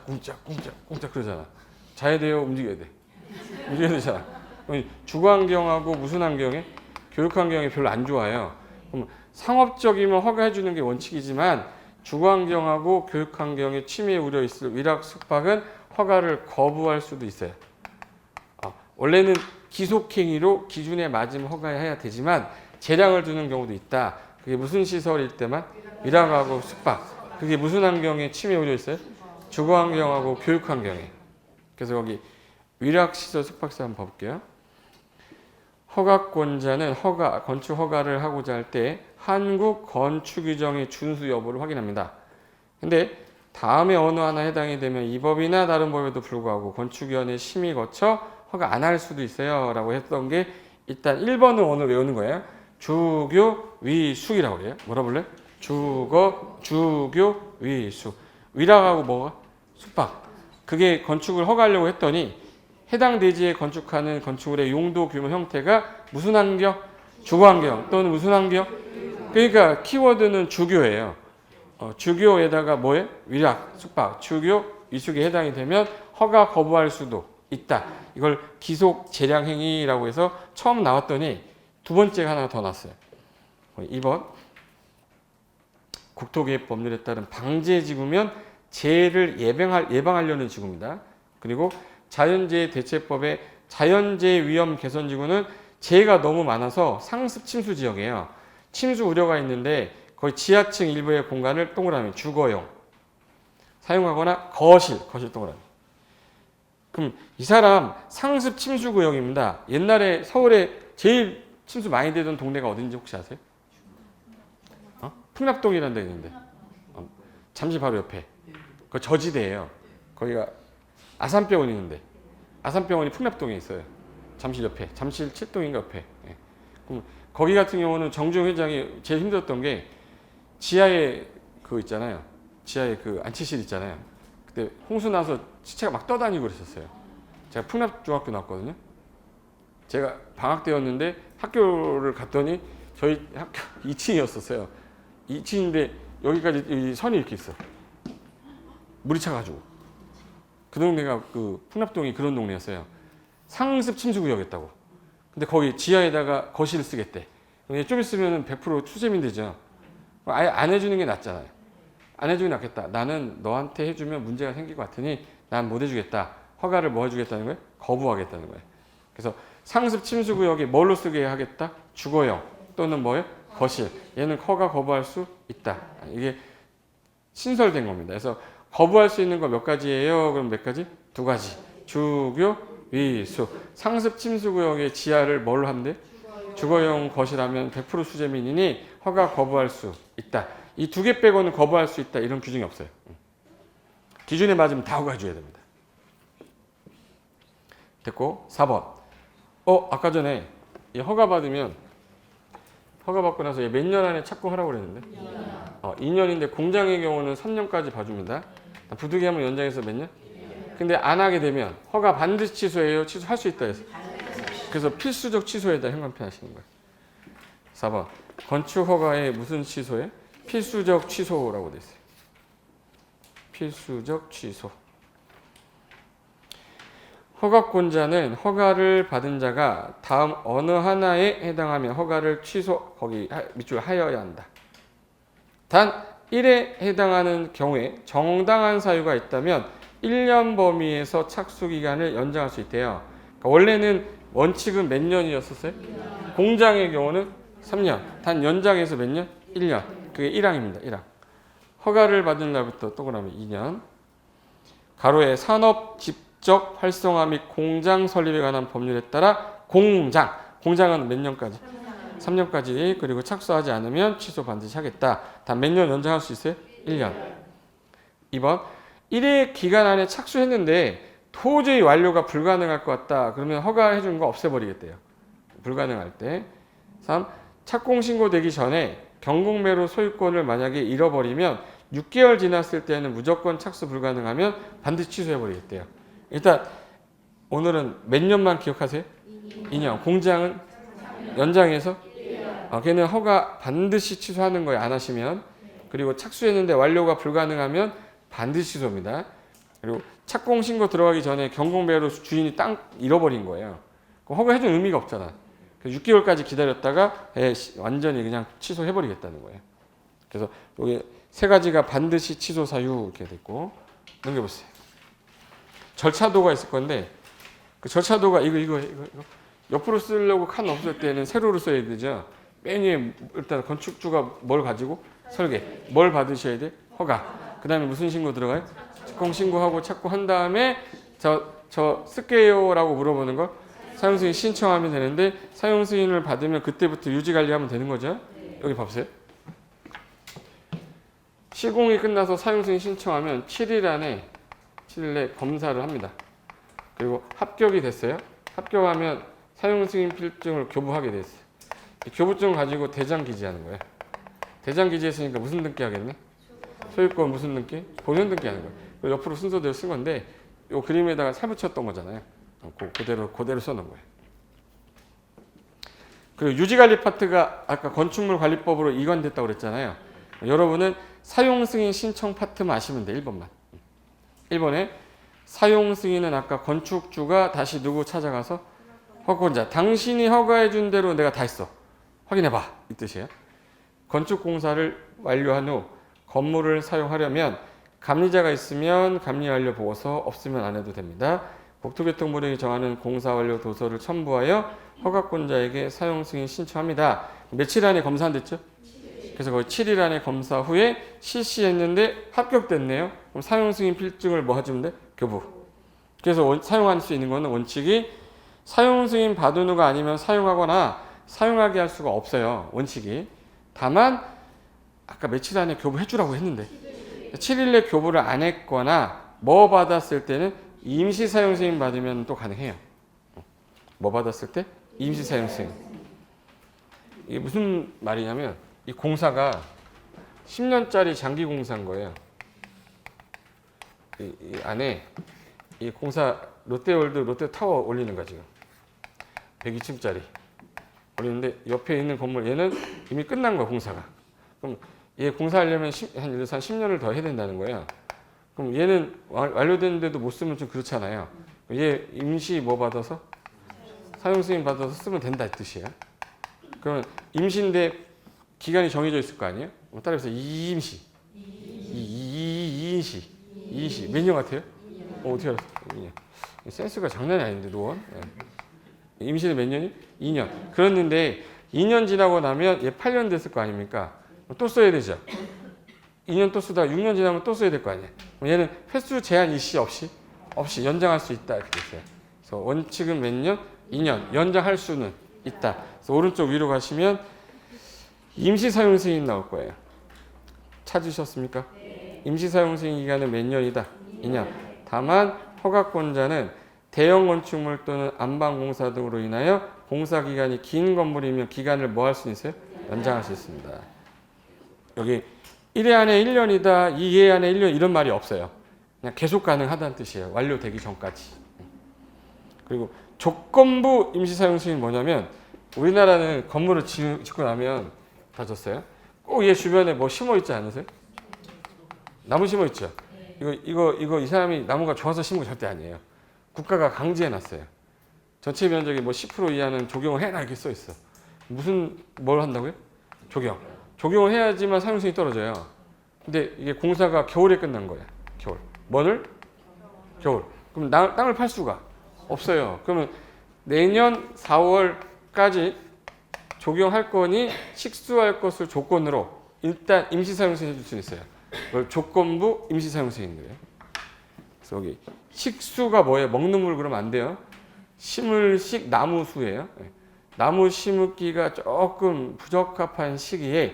꿍짝 그러잖아. 자야 돼요? 움직여야 돼? 움직여야 되잖아. 주거환경하고 무슨 환경에? 교육환경이 별로 안 좋아요. 그럼 상업적이면 허가해 주는 게 원칙이지만 주거환경하고 교육환경에 침해 우려 있을 위락 숙박은 허가를 거부할 수도 있어요. 원래는 기속행위로 기준에 맞으면 허가해야 되지만 재량을 두는 경우도 있다. 그게 무슨 시설일 때만? 위락하고 숙박. 그게 무슨 환경에 침해 우려 있어요? 주거환경하고 교육환경에. 그래서 거기 위락시설 숙박시설 한번 볼게요. 허가권자는 건축 허가를 하고자 할 때 한국 건축규정의 준수 여부를 확인합니다. 근데 다음에 어느 하나 해당이 되면 이 법이나 다른 법에도 불구하고 건축위원회 심의 거쳐 허가 안 할 수도 있어요 라고 했던 게 일단 1번은 오늘 외우는 거예요. 주교 위숙이라고 그래요. 뭐라 불래? 주교 위숙. 위락하고 뭐가? 숙박. 그게 건축을 허가하려고 했더니 해당 대지에 건축하는 건축물의 용도, 규모, 형태가 무슨 환경? 주거 환경 또는 무슨 환경? 그러니까 키워드는 주교예요. 주교에다가 뭐에? 위락, 숙박, 주교, 위숙에 해당이 되면 허가 거부할 수도 있다. 이걸 기속 재량 행위라고 해서 처음 나왔더니 두 번째가 하나 더 났어요. 2번. 국토개혁 법률에 따른 방제지구면 재해를 예방하려는 지구입니다. 그리고 자연재해 대책법의 자연재해 위험 개선 지구는 재해가 너무 많아서 상습 침수 지역이에요. 침수 우려가 있는데 거의 지하층 일부의 공간을 동그라미 주거용 사용하거나 거실 동그라미. 그럼 이 사람 상습 침수 구역입니다. 옛날에 서울에 제일 침수 많이 되던 동네가 어딘지 혹시 아세요? 풍납동이라는 데 있는데 잠시 바로 옆에 그 저지대예요. 거기가 아산병원이 있는데 아산병원이 풍납동에 있어요. 잠실 옆에 잠실 7동인가 옆에. 예. 그럼 거기 같은 경우는 정주영 회장이 제일 힘들었던 게 지하에 그거 있잖아요. 지하에 그 안치실 있잖아요. 그때 홍수 나서 시체가 막 떠다니고 그랬었어요. 제가 풍납중학교 나왔거든요. 제가 방학 때였는데 학교를 갔더니 저희 학교 2층이었었어요. 2층인데 여기까지 이 선이 이렇게 있어. 물이 차가지고. 그 동네가 그 풍납동이 그런 동네였어요. 상습 침수구역이었다고. 근데 거기 지하에다가 거실을 쓰겠대. 좀 있으면 100% 투sem이 되죠. 아예 안 해주는 게 낫잖아요. 안 해주는 게 낫겠다. 나는 너한테 해주면 문제가 생길 것 같으니 난 못 해주겠다. 허가를 뭐 해주겠다는 거예요? 거부하겠다는 거예요. 그래서 상습 침수구역이 뭘로 쓰게 하겠다? 주거용 또는 뭐예요? 거실. 얘는 허가 거부할 수 있다. 이게 신설된 겁니다. 그래서 거부할 수 있는 거 몇 가지예요? 그럼 몇 가지? 두 가지. 주교, 위숙. 상습 침수구역의 지하를 뭘로 한대? 주거용 거실하면 100% 수재민이니 허가 거부할 수 있다. 이 두 개 빼고는 거부할 수 있다. 이런 규정이 없어요. 기준에 맞으면 다 허가 줘야 됩니다. 됐고 4번. 아까 전에 이 허가 받으면 허가 받고 나서 몇 년 안에 착공하라고 그랬는데 2년인데 공장의 경우는 3년까지 봐줍니다. 부득이 하면 연장해서 몇 년? 근데 안 하게 되면 허가 반드시 취소해요? 취소할 수 있다 해서. 그래서 필수적 취소에다 현관표 하시는 거예요. 4번. 건축 허가의 무슨 취소에? 필수적 취소라고 돼 있어요. 필수적 취소. 허가권자는 허가를 받은 자가 다음 어느 하나에 해당하면 허가를 취소, 거기 밑줄 하여야 한다. 단 1에 해당하는 경우에 정당한 사유가 있다면 1년 범위에서 착수기간을 연장할 수 있대요. 그러니까 원래는 원칙은 몇 년이었었어요? 공장의 경우는 3년. 단 연장해서 몇 년? 1년. 그게 1항입니다. 1항. 허가를 받은 날부터 동그라미 2년. 가로에 산업 집적 활성화 및 공장 설립에 관한 법률에 따라 공장은 몇 년까지? 3년까지. 그리고 착수하지 않으면 취소 반드시 하겠다. 단 몇 년 연장할 수 있어요? 1년. 2번. 1회 기간 안에 착수했는데 도저히 완료가 불가능할 것 같다. 그러면 허가해 준 거 없애버리겠대요. 불가능할 때. 3. 착공 신고되기 전에 경공매로 소유권을 만약에 잃어버리면 6개월 지났을 때는 무조건 착수 불가능하면 반드시 취소해버리겠대요. 일단 오늘은 몇 년만 기억하세요? 2년. 공장은 연장해서 걔는 허가 반드시 취소하는 거예요. 안 하시면. 그리고 착수했는데 완료가 불가능하면 반드시 취소입니다. 그리고 착공 신고 들어가기 전에 경공매로 주인이 땅 잃어버린 거예요. 허가해준 의미가 없잖아. 6개월까지 기다렸다가 완전히 그냥 취소해버리겠다는 거예요. 그래서 여기 세 가지가 반드시 취소 사유 이렇게 됐고, 넘겨보세요. 절차도가 있을 건데 그 절차도가 이거 옆으로 쓰려고 칸 없을 때는 세로로 써야 되죠. 맨 위에 일단 건축주가 뭘 가지고 설계, 뭘 받으셔야 돼? 허가. 그 다음에 무슨 신고 들어가요? 착공 신고하고 착공한 다음에 저 쓸게요라고 물어보는 걸 사용승인 신청하면 되는데 사용승인을 받으면 그때부터 유지관리하면 되는 거죠. 여기 봐보세요. 시공이 끝나서 사용승인 신청하면 7일 내에 검사를 합니다. 그리고 합격이 됐어요. 합격하면 사용승인 필증을 교부하게 돼 있어요. 이 교부증 가지고 대장 기재하는 거예요. 대장 기재했으니까 무슨 등기 하겠네? 소유권 무슨 등기? 본연 등기 하는 거예요. 옆으로 순서대로 쓴 건데 이 그림에다가 살 붙였던 거잖아요. 그대로 써놓은 거예요. 그리고 유지관리 파트가 아까 건축물관리법으로 이관됐다고 그랬잖아요. 여러분은 사용승인 신청 파트만 아시면 돼. 1번만. 1번에 사용승인은 아까 건축주가 다시 누구 찾아가서 허가권자. 당신이 허가해준 대로 내가 다 했어. 확인해봐. 이 뜻이에요. 건축공사를 완료한 후 건물을 사용하려면 감리자가 있으면 감리 완료 보고서, 없으면 안 해도 됩니다. 국토교통부령이 정하는 공사 완료 도서를 첨부하여 허가권자에게 사용 승인 신청합니다. 며칠 안에 검사한댔죠? 그래서 거의 7일 안에 검사 후에 실시했는데 합격됐네요. 그럼 사용 승인 필증을 뭐 해주면 돼? 교부. 그래서 사용할 수 있는 거는 원칙이 사용 승인 받은 후가 아니면 사용하거나 사용하게 할 수가 없어요. 원칙이. 다만 아까 며칠 안에 교부해 주라고 했는데 7일 내 교부를 안 했거나 뭐 받았을 때는 임시 사용 승인 받으면 또 가능해요. 뭐 받았을 때? 임시 사용 승인. 이게 무슨 말이냐면 이 공사가 10년짜리 장기 공사인 거예요. 이 안에 이 공사 롯데월드 롯데타워 올리는 거 지금 102층짜리 올리는데 옆에 있는 건물 얘는 이미 끝난 거야 공사가. 그럼 얘 공사하려면 한 10년을 더 해야 된다는 거예요. 그럼 얘는 완료됐는데도 못 쓰면 좀 그렇잖아요. 얘 임시 뭐 받아서? 사용 승인 받아서 쓰면 된다 이 뜻이에요. 그러면 임시인데 기간이 정해져 있을 거 아니에요? 따라서 이임시. 이임시. 몇 년 같아요? 어떻게 알았어? 2년. 센스가 장난이 아닌데 노원. 임시는 몇 년이? 2년. 그랬는데 2년 지나고 나면 얘 8년 됐을 거 아닙니까? 또 써야 되죠. 2년 또 쓰다가 6년 지나면 또 써야 될 거 아니에요. 얘는 횟수 제한 일시 없이 연장할 수 있다 이렇게 됐어요. 그래서 원칙은 몇 년? 2년. 연장할 수는 있다. 그래서 오른쪽 위로 가시면 임시 사용 승인 나올 거예요. 찾으셨습니까? 네. 임시 사용 승인 기간은 몇 년이다? 2년. 다만 허가권자는 대형 건축물 또는 안방공사 등으로 인하여 공사 기간이 긴 건물이면 기간을 뭐 할 수 있어요? 연장할 수 있습니다. 여기 1회 안에 1년이다, 2회 안에 1년 이런 말이 없어요. 그냥 계속 가능하다는 뜻이에요. 완료되기 전까지. 그리고 조건부 임시사용 승인이 뭐냐면 우리나라는 건물을 짓고 나면 다 졌어요. 꼭 얘 주변에 뭐 심어 있지 않으세요? 나무 심어 있죠. 이거 이 사람이 나무가 좋아서 심은 거 절대 아니에요. 국가가 강제해 놨어요. 전체 면적이 뭐 10% 이하는 조경을 해라 이렇게 써 있어. 뭘 한다고요? 조경을 해야지만 사용성이 떨어져요. 근데 이게 공사가 겨울에 끝난 거야. 겨울. 뭐를? 겨울. 그럼 땅을 팔 수가 없어요. 그러면 내년 4월까지 조경할 거니 식수할 것을 조건으로 일단 임시사용승인 해줄 수 있어요. 그걸 조건부 임시사용승인 거예요. 그래서 여기 식수가 뭐예요? 먹는 물 그러면 안 돼요. 심을식 나무수예요. 나무 심기가 조금 부적합한 시기에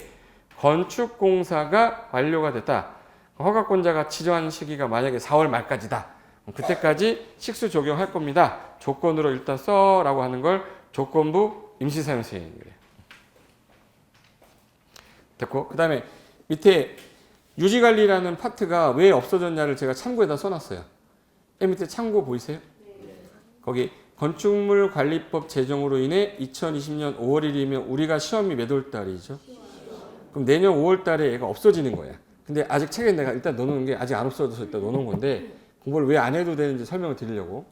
건축공사가 완료가 됐다. 허가권자가 지정한 시기가 만약에 4월 말까지다. 그때까지 식수 적용할 겁니다. 조건으로 일단 써라고 하는 걸 조건부 임시사용승인이에요. 됐고, 그 다음에 밑에 유지관리라는 파트가 왜 없어졌냐를 제가 참고에다 써놨어요. 맨 밑에 참고 보이세요? 거기 건축물관리법 제정으로 인해 2020년 5월 1일이면 우리가 시험이 몇 월 달이죠? 그럼 내년 5월 달에 얘가 없어지는 거야. 근데 아직 책에 내가 일단 넣어놓은 게 아직 안 없어져서 일단 넣어놓은 건데 공부를 왜 안 해도 되는지 설명을 드리려고.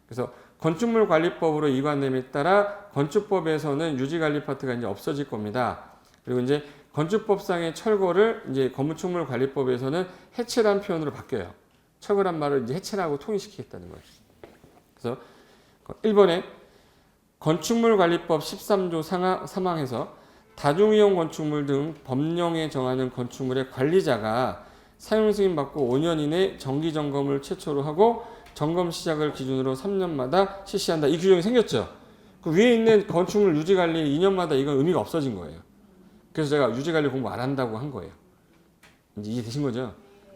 그래서 건축물관리법으로 이관됨에 따라 건축법에서는 유지관리 파트가 이제 없어질 겁니다. 그리고 이제 건축법상의 철거를 이제 건축물관리법에서는 해체라는 표현으로 바뀌어요. 철거란 말을 이제 해체라고 통일시키겠다는 거예요. 그래서 1번에 건축물관리법 13조 3항에서 다중이용 건축물 등 법령에 정하는 건축물의 관리자가 사용승인 받고 5년 이내 정기점검을 최초로 하고 점검 시작을 기준으로 3년마다 실시한다. 이 규정이 생겼죠. 그 위에 있는 건축물 유지관리 2년마다 이건 의미가 없어진 거예요. 그래서 제가 유지관리 공부 안 한다고 한 거예요. 이제 이해되신 거죠?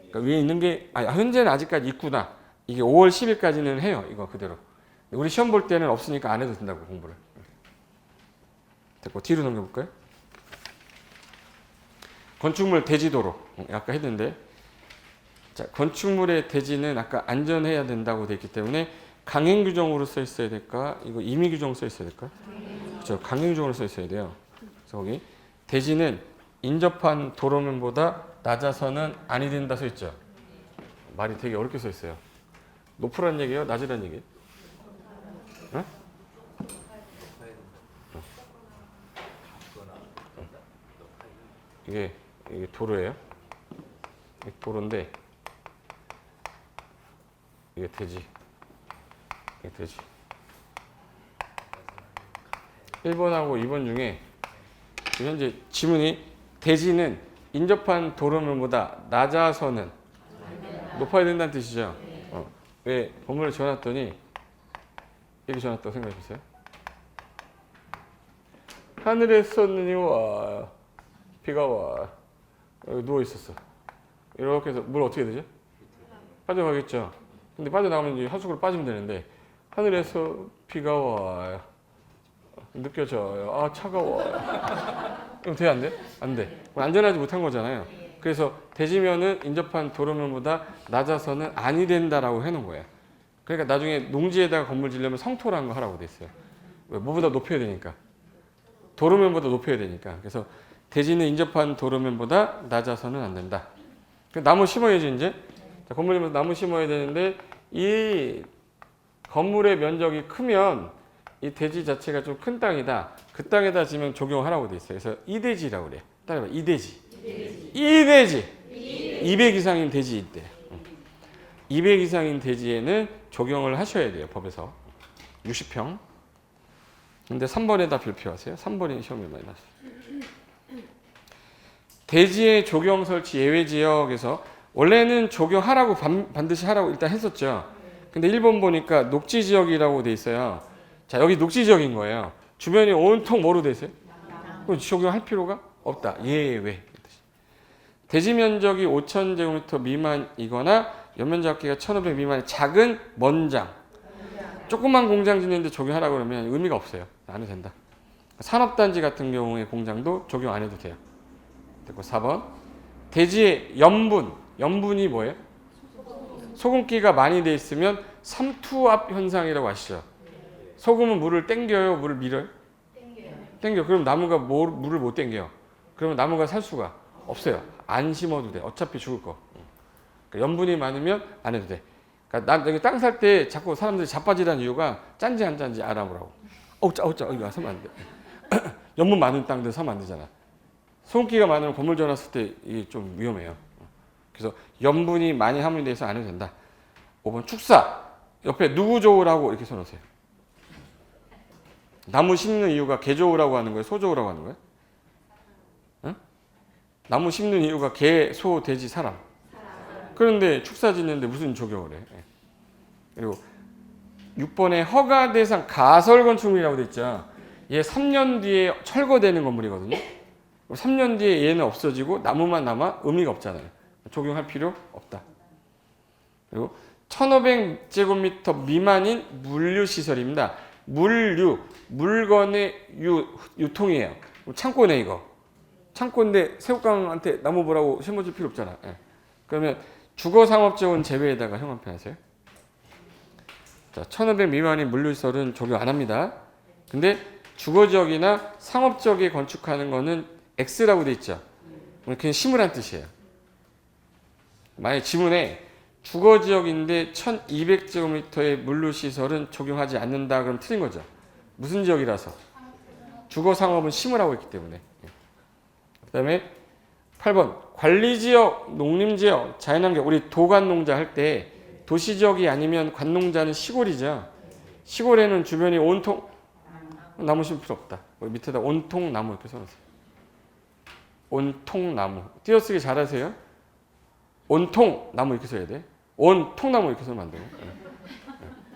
그러니까 위에 있는 게 현재는 아직까지 있구나. 이게 5월 10일까지는 해요. 이거 그대로. 우리 시험 볼 때는 없으니까 안 해도 된다고 공부를. 됐고 뒤로 넘겨볼까요? 건축물 대지도로 아까 했는데 자, 건축물의 대지는 아까 안전해야 된다고 돼 있기 때문에 강행 규정으로 써 있어야 될까? 이거 임의 규정 써 있어야 될까? 그렇죠. 강행 규정으로 써 있어야 돼요. 그래서 거기 대지는 인접한 도로면보다 낮아서는 아니 된다 써 있죠. 말이 되게 어렵게 써 있어요. 높으란 얘기예요? 낮으란 얘기예요? 응? 이게 도로예요. 이게 도로인데 이게 대지. 이게 대지. 1번하고 2번 중에 현재 지문이 대지는 인접한 도로면보다 낮아서는 높아야 된다는 뜻이죠. 왜 건물을 지어놨더니 이렇게 지어놨다고 생각해 보세요. 하늘에서 눈이 와, 비가 와, 여기 누워 있었어. 이렇게 해서 물 어떻게 되죠? 빠져가겠죠. 근데 빠져나가면 이제 하수구로 빠지면 되는데 하늘에서 비가 와, 느껴져요. 아 차가워요. 이거 돼 안 돼? 안 돼. 안전하지 못한 거잖아요. 그래서 대지면은 인접한 도로면보다 낮아서는 아니 된다라고 해놓은 거예요. 그러니까 나중에 농지에다가 건물 지려면 성토라는 거 하라고 돼 있어요. 왜? 뭐보다 높여야 되니까. 도로면보다 높여야 되니까. 그래서 대지는 인접한 도로면보다 낮아서는 안 된다. 나무 심어야지 이제. 자, 건물이면서 나무 심어야 되는데 이 건물의 면적이 크면 이 대지 자체가 좀 큰 땅이다. 그 땅에다 지면 적용하라고 돼 있어요. 그래서 이대지라고 그래요. 따라해봐. 이대지. 이대지. 200 이상인 대지 있대. 200 이상인 대지에는 적용을 하셔야 돼요. 법에서. 60평. 근데 3번에다 별표하세요. 3번이 시험에 많이 났어요. 대지의 적용 설치 예외 지역에서 원래는 적용하라고 반드시 하라고 일단 했었죠. 근데 1번 보니까 녹지 지역이라고 돼 있어요. 자, 여기 녹지 지역인 거예요. 주변이 온통 뭐로 돼 있어요? 그럼 적용할 필요가 없다. 예외. 대지 면적이 5,000제곱미터 미만이거나 연면적 합계가 1,500 미만의 작은 먼장. 조그만 공장 짓는데 적용하라고 그러면 의미가 없어요. 안 해도 된다. 산업단지 같은 경우에 공장도 적용 안 해도 돼요. 됐고 4번. 대지의 염분이 뭐예요? 소금기가 많이 돼 있으면 삼투압 현상이라고 아시죠? 소금은 물을 땡겨요? 물을 밀어요? 땡겨. 그럼 나무가 물을 못 땡겨요. 그러면 나무가 살 수가 없어요. 안 심어도 돼. 어차피 죽을 거. 그러니까 염분이 많으면 안 해도 돼. 그러니까 나 여기 땅 살 때 자꾸 사람들이 자빠지라는 이유가 짠지 안 짠지 알아보라고. 짜. 이거 사면 안 돼. 염분 많은 땅들 사면 안 되잖아. 소금기가 많으면 건물 지어놨을 때 이게 좀 위험해요. 그래서 염분이 많이 함유돼서 안 해도 된다. 5번 축사. 옆에 누구 좋으라고 이렇게 써놓으세요. 나무 심는 이유가 개 좋으라고 하는 거예요? 소 좋으라고 하는 거예요? 응? 나무 심는 이유가 개, 소, 돼지, 사람. 그런데 축사 짓는데 무슨 적용을 해? 그리고 6번에 허가 대상 가설 건축물이라고 돼 있죠. 얘 3년 뒤에 철거되는 건물이거든요. 3년 뒤에 얘는 없어지고 나무만 남아 의미가 없잖아요. 적용할 필요 없다. 그리고 1,500제곱미터 미만인 물류시설입니다. 물건의 유통이에요. 창고네 이거. 창고인데 새우깡한테 나무 보라고 심어줄 필요 없잖아. 예. 그러면 주거상업지역은 제외에다가 형한표 하세요. 자, 1,500 미만인 물류시설은 적용 안 합니다. 근데 주거지역이나 상업지역에 건축하는 거는 X라고 돼 있죠. 그냥 심으란 뜻이에요. 만약 지문에 주거지역인데 1,200제곱미터의 물류시설은 적용하지 않는다 그럼 틀린 거죠. 무슨 지역이라서? 주거상업은 심으라고 했기 때문에. 그 다음에 8번 관리지역, 농림지역, 자연환경. 우리 도관농자 할 때 도시지역이 아니면 관농자는 시골이죠. 시골에는 주변이 온통 나무 심을 필요 없다. 밑에다 온통 나무 이렇게 써놓으세요. 온통 나무. 띄어쓰기 잘하세요? 온통 나무 이렇게 써야 돼. 온통 나무 이렇게 써면 안 돼요.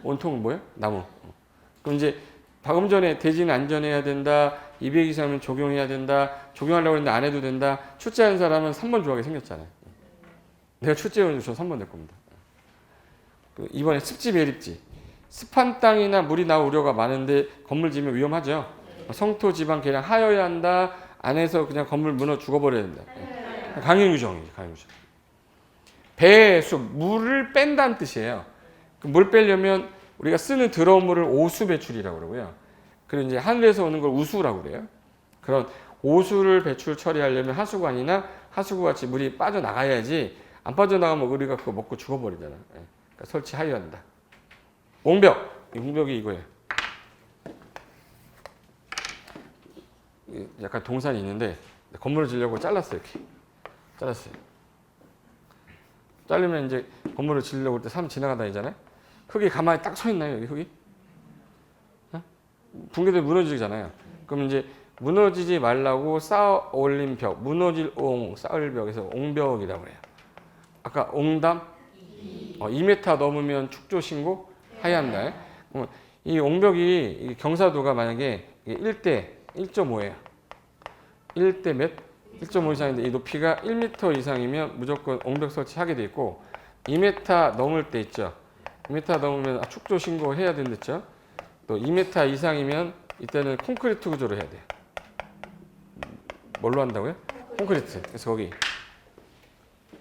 온통은 뭐예요? 나무. 그럼 이제 방금 전에 대지는 안전해야 된다. 200 이상이면 적용해야 된다. 적용하려고 했는데 안 해도 된다. 출제한 사람은 3번 좋아하게 생겼잖아요. 내가 출제원이 저 3번 낼 겁니다. 이번에 습지 매립지. 습한 땅이나 물이 나올 우려가 많은데 건물 지으면 위험하죠. 성토 지방 계량 하여야 한다. 안에서 그냥 건물 무너 죽어버려야 된다. 강행유정이지, 강행유정. 배수, 물을 뺀다는 뜻이에요. 물 빼려면 우리가 쓰는 더러운 물을 오수 배출이라고 그러고요. 그리고 이제 하늘에서 오는 걸 우수라고 그래요. 그런 오수를 배출 처리하려면 하수관이나 하수구 같이 물이 빠져나가야지, 안 빠져나가면 우리가 그거 먹고 죽어버리잖아. 그러니까 설치하여야 한다. 옹벽, 옹벽이 이거예요. 약간 동산이 있는데 건물을 지으려고 잘랐어요. 이렇게 잘랐어요. 자르면 이제 건물을 지으려고 할 때 사람 지나가다 있잖아요. 흙이 가만히 딱 서 있나요? 여기 흙이? 붕괴되면 무너지잖아요. 그럼 이제 무너지지 말라고 쌓아 올린 벽, 무너질 옹, 쌓을 벽에서 옹벽이라고 해요. 아까 옹담 2m 넘으면 축조 신고 해야 한다. 이 옹벽이 경사도가 만약에 1대 1.5예요. 1대 몇? 1.5 이상인데 이 높이가 1m 이상이면 무조건 옹벽 설치하게 돼 있고 2m 넘을 때 있죠. 2m 넘으면 축조 신고해야 된댔죠. 또 2m 이상이면 이때는 콘크리트 구조로 해야 돼요. 뭘로 한다고요? 콘크리트. 그래서 거기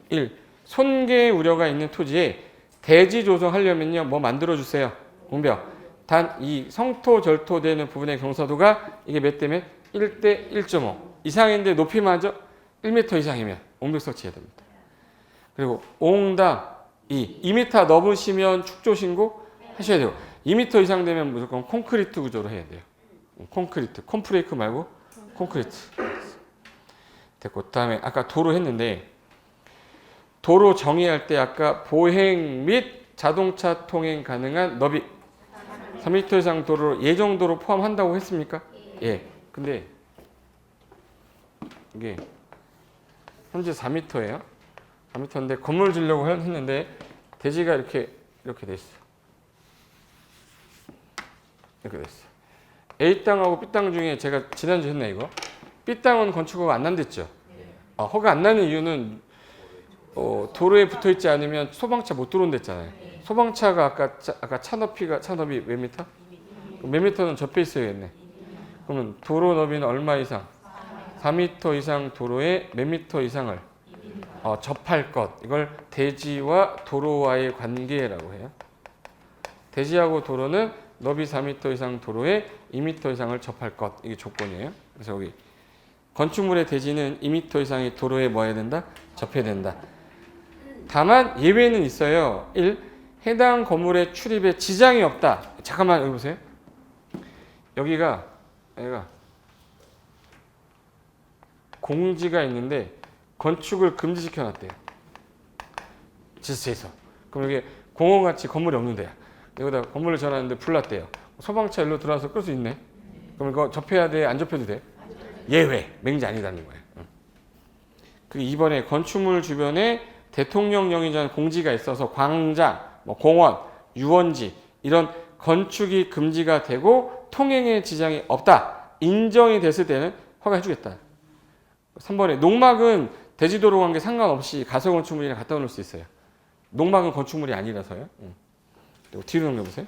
1. 손괴 우려가 있는 토지에 대지 조성하려면요. 뭐 만들어주세요. 옹벽. 단 이 성토 절토되는 부분의 경사도가 이게 몇 대면 1대 1.5 이상인데 높이마저 1m 이상이면 옹벽 설치해야 됩니다. 그리고 옹담 2m 넘으시면 축조 신고 하셔야 되고 2m 이상 되면 무조건 콘크리트 구조로 해야 돼요. 콘크리트, 콘프레이크 말고 콘크리트. 됐고 그다음에 아까 도로 했는데 도로 정의할 때 아까 보행 및 자동차 통행 가능한 너비 3m 이상 도로를 예정도로 포함한다고 했습니까? 예. 근데 이게 현재 4m예요. 4m인데 건물 지으려고 했는데 대지가 이렇게 돼 있어. 이렇게 돼 있어. A 땅하고 B 땅 중에 제가 지난주에 했네 이거. B 땅은 건축 허가 안 난댔죠. 허가 안 나는 이유는 도로에 붙어 있지 않으면 소방차 못 들어온댔잖아요. 소방차가 아까 차 너비 몇 미터? 몇 미터는 접해 있어야겠네. 그러면 도로 너비는 얼마 이상? 4m 이상 도로에 몇 미터 이상을 접할 것. 이걸 대지와 도로와의 관계라고 해요. 대지하고 도로는 너비 4m 이상 도로에 2m 이상을 접할 것. 이게 조건이에요. 그래서 여기 건축물의 대지는 2m 이상의 도로에 뭐 해야 된다? 접해야 된다. 다만 예외는 있어요. 1. 해당 건물의 출입에 지장이 없다. 잠깐만 여기 보세요. 여기가 공지가 있는데 건축을 금지시켜 놨대요. 지자체에서. 그럼 여기 공원같이 건물이 없는 데야. 여기다 건물을 전하는데 불났대요. 소방차 일로 들어와서 끌 수 있네. 그럼 이거 접해야 돼? 안 접해도 돼? 예외. 맹지 아니다는 거예요. 그 이번에 건축물 주변에 대통령 영위자는 공지가 있어서 광장, 공원, 유원지 이런 건축이 금지가 되고 통행에 지장이 없다. 인정이 됐을 때는 허가해 주겠다. 3번에 농막은 대지도로 관계 상관없이 가설건축물이랑 갖다 놓을 수 있어요. 농막은 건축물이 아니라서요. 뒤로 넘겨보세요.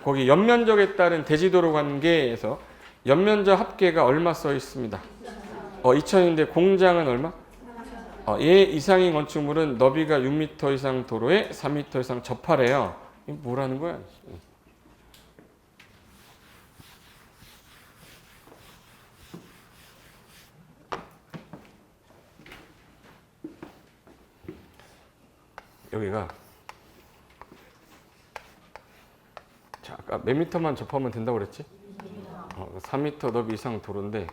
거기 연면적에 따른 대지도로 관계에서 연면적 합계가 얼마 써 있습니다. 2000인데 공장은 얼마? 얘 이상인 건축물은 너비가 6m 이상 도로에 4m 이상 접하래요. 이게 뭐라는 거야? 여기가 자, 아까 몇 미터만 접하면 된다고 그랬지? 4m 너비 이상 도로인데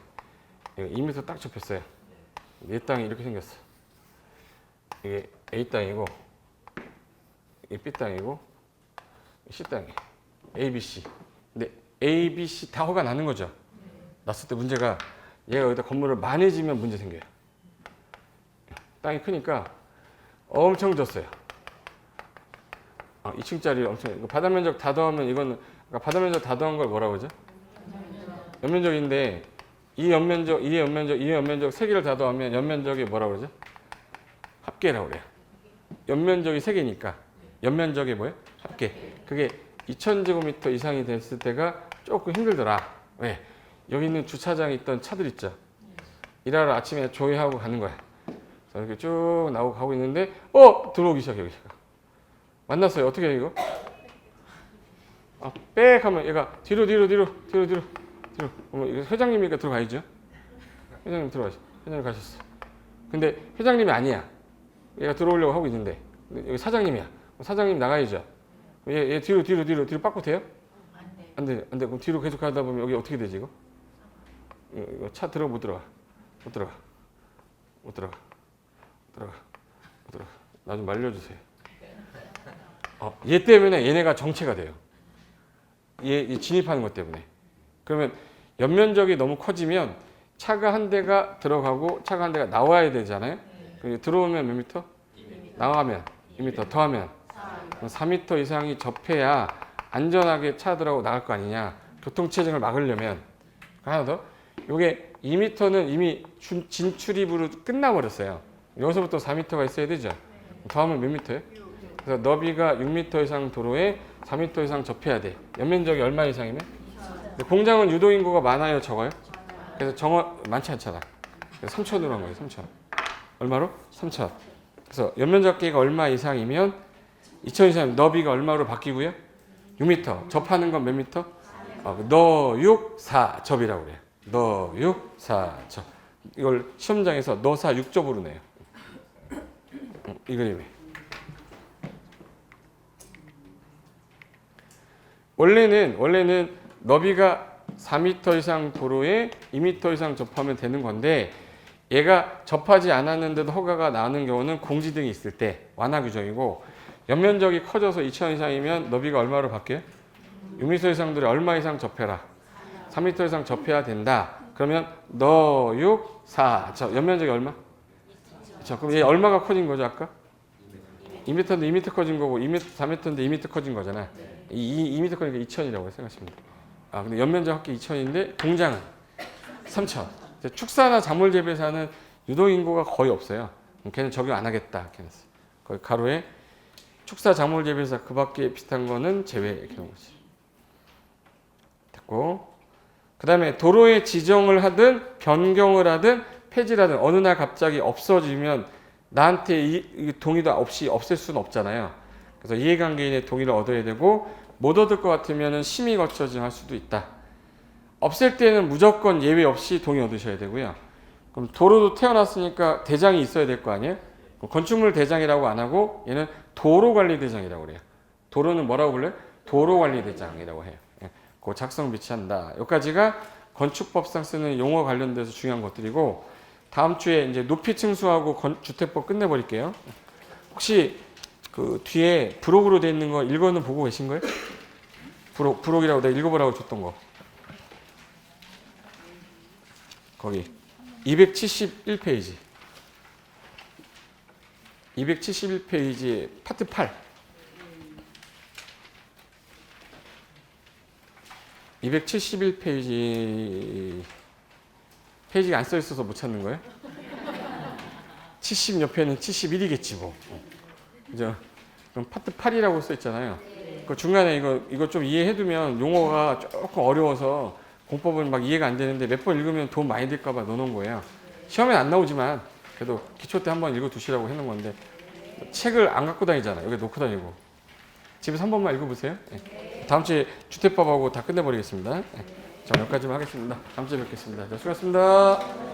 2m 딱 접혔어요. 내 땅이 이렇게 생겼어. 이게 A 땅이고 이게 B 땅이고 C 땅이 A, B, C. 근데 A, B, C 다 허가 나는 거죠. 났을 때 문제가 얘가 여기다 건물을 많이 지으면 문제 생겨요. 땅이 크니까 엄청 졌어요. 2층짜리 엄청 이거 바닥 면적 다 더하면 이거는 그러니까 바닥 면적 다 더한 걸 뭐라고 하죠? 연면적인데 이 연면적, 이 연면적, 이 연면적 세 개를 다 더하면 연면적이 뭐라고 그러죠? 합계라고 그래요. 연면적이 세 개니까 연면적이 뭐예요? 합계. 그게 2000제곱미터 이상이 됐을 때가 조금 힘들더라. 왜? 여기 있는 주차장에 있던 차들 있죠. 일하러 아침에 조회하고 가는 거야. 그래서 이렇게 쭉 나오고 가고 있는데 들어오기 시작해 여기가. 만났어요. 어떻게 해 이거? 빽 하면 얘가 뒤로. 이거 회장님이니까 들어가야죠. 회장님 들어가시. 회장님 가셨어. 근데 회장님이 아니야. 얘가 들어오려고 하고 있는데 여기 사장님이야. 사장님 나가야죠. 얘 뒤로 빠꾸 돼요? 안 돼. 그럼 뒤로 계속 가다 보면 여기 어떻게 되지 이거? 이거 차 들어가 못 들어가. 나 좀 말려주세요. 얘 때문에 얘네가 정체가 돼요. 얘 진입하는 것 때문에. 그러면 연면적이 너무 커지면 차가 한 대가 들어가고 차가 한 대가 나와야 되잖아요. 들어오면 몇 미터? 나가면 2미터, 더하면 4미터 이상이 접해야 안전하게 차 들어가고 나갈 거 아니냐. 교통체증을 막으려면. 하나 더. 요게 2미터는 이미 진출입으로 끝나버렸어요. 여기서부터 4미터가 있어야 되죠. 더하면 몇 미터예요? 그래서 너비가 6미터 이상 도로에 4미터 이상 접해야 돼. 연면적이 얼마 이상이면? 공장은 유도인구가 많아요, 적어요? 그래서 많지 않잖아. 그래서 3천으로 한 거예요, 3천. 얼마로? 3천. 그래서 연면적계가 얼마 이상이면 2천 이상 너비가 얼마로 바뀌고요? 6미터. 접하는 건 몇 미터? 너 6, 4 접이라고 그래요. 너 6, 4 접. 이걸 시험장에서 너 4, 6접으로 내요. 이 그림이. 원래는 너비가 4m 이상 도로에 2m 이상 접하면 되는 건데 얘가 접하지 않았는데도 허가가 나는 경우는 공지등이 있을 때 완화 규정이고 연면적이 커져서 2,000 이상이면 너비가 얼마로 바뀌어요? 6m 이상 도로에 얼마 이상 접해라. 3m 이상 접해야 된다. 그러면 너 6, 4 연면적이 얼마? 그럼 얘 얼마가 커진 거죠 아까? 2m인데 2m 커진 거고 4m인데 2m 커진 거잖아. 2m 커지니까 2,000이라고 생각하시면 돼요. 근데 연면적 합계 2,000인데 공장은 3,000. 축사나 작물 재배사는 유동인구가 거의 없어요. 걔는 적용 안 하겠다. 거의 가로에 축사 작물 재배사 그 밖에 비슷한 거는 제외 이렇게 놓은 거지. 됐고. 그 다음에 도로에 지정을 하든 변경을 하든 폐지를 하든 어느 날 갑자기 없어지면 나한테 이 동의도 없이 없앨 수는 없잖아요. 그래서 이해관계인의 동의를 얻어야 되고 못 얻을 것 같으면 심의 거쳐 할 수도 있다. 없앨 때는 무조건 예외 없이 동의 얻으셔야 되고요. 그럼 도로도 태어났으니까 대장이 있어야 될 거 아니에요? 건축물 대장이라고 안 하고 얘는 도로관리대장이라고 그래요. 도로는 뭐라고 불러요? 도로관리대장이라고 해요. 그 작성 비치한다. 여기까지가 건축법상 쓰는 용어 관련돼서 중요한 것들이고 다음 주에 이제 높이 층수하고 주택법 끝내버릴게요. 혹시 그 뒤에 부록으로 돼 있는 거 읽어는 보고 계신 거예요? 부록이라고 내가 읽어보라고 줬던 거. 거기 271페이지. 271페이지 파트 8. 271페이지 페이지가 안 써 있어서 못 찾는 거예요? 70 옆에는 71이겠지 뭐. 그죠? 그럼 파트 8이라고 써 있잖아요. 그 중간에 이거 좀 이해해두면 용어가 조금 어려워서 공법은 막 이해가 안 되는데 몇 번 읽으면 돈 많이 들까 봐 넣어놓은 거예요. 시험엔 안 나오지만 그래도 기초 때 한번 읽어두시라고 해놓은 건데 책을 안 갖고 다니잖아. 여기 놓고 다니고. 집에서 한 번만 읽어보세요. 다음 주에 주택법하고 다 끝내버리겠습니다. 자, 여기까지만 하겠습니다. 다음 주에 뵙겠습니다. 자, 수고하셨습니다.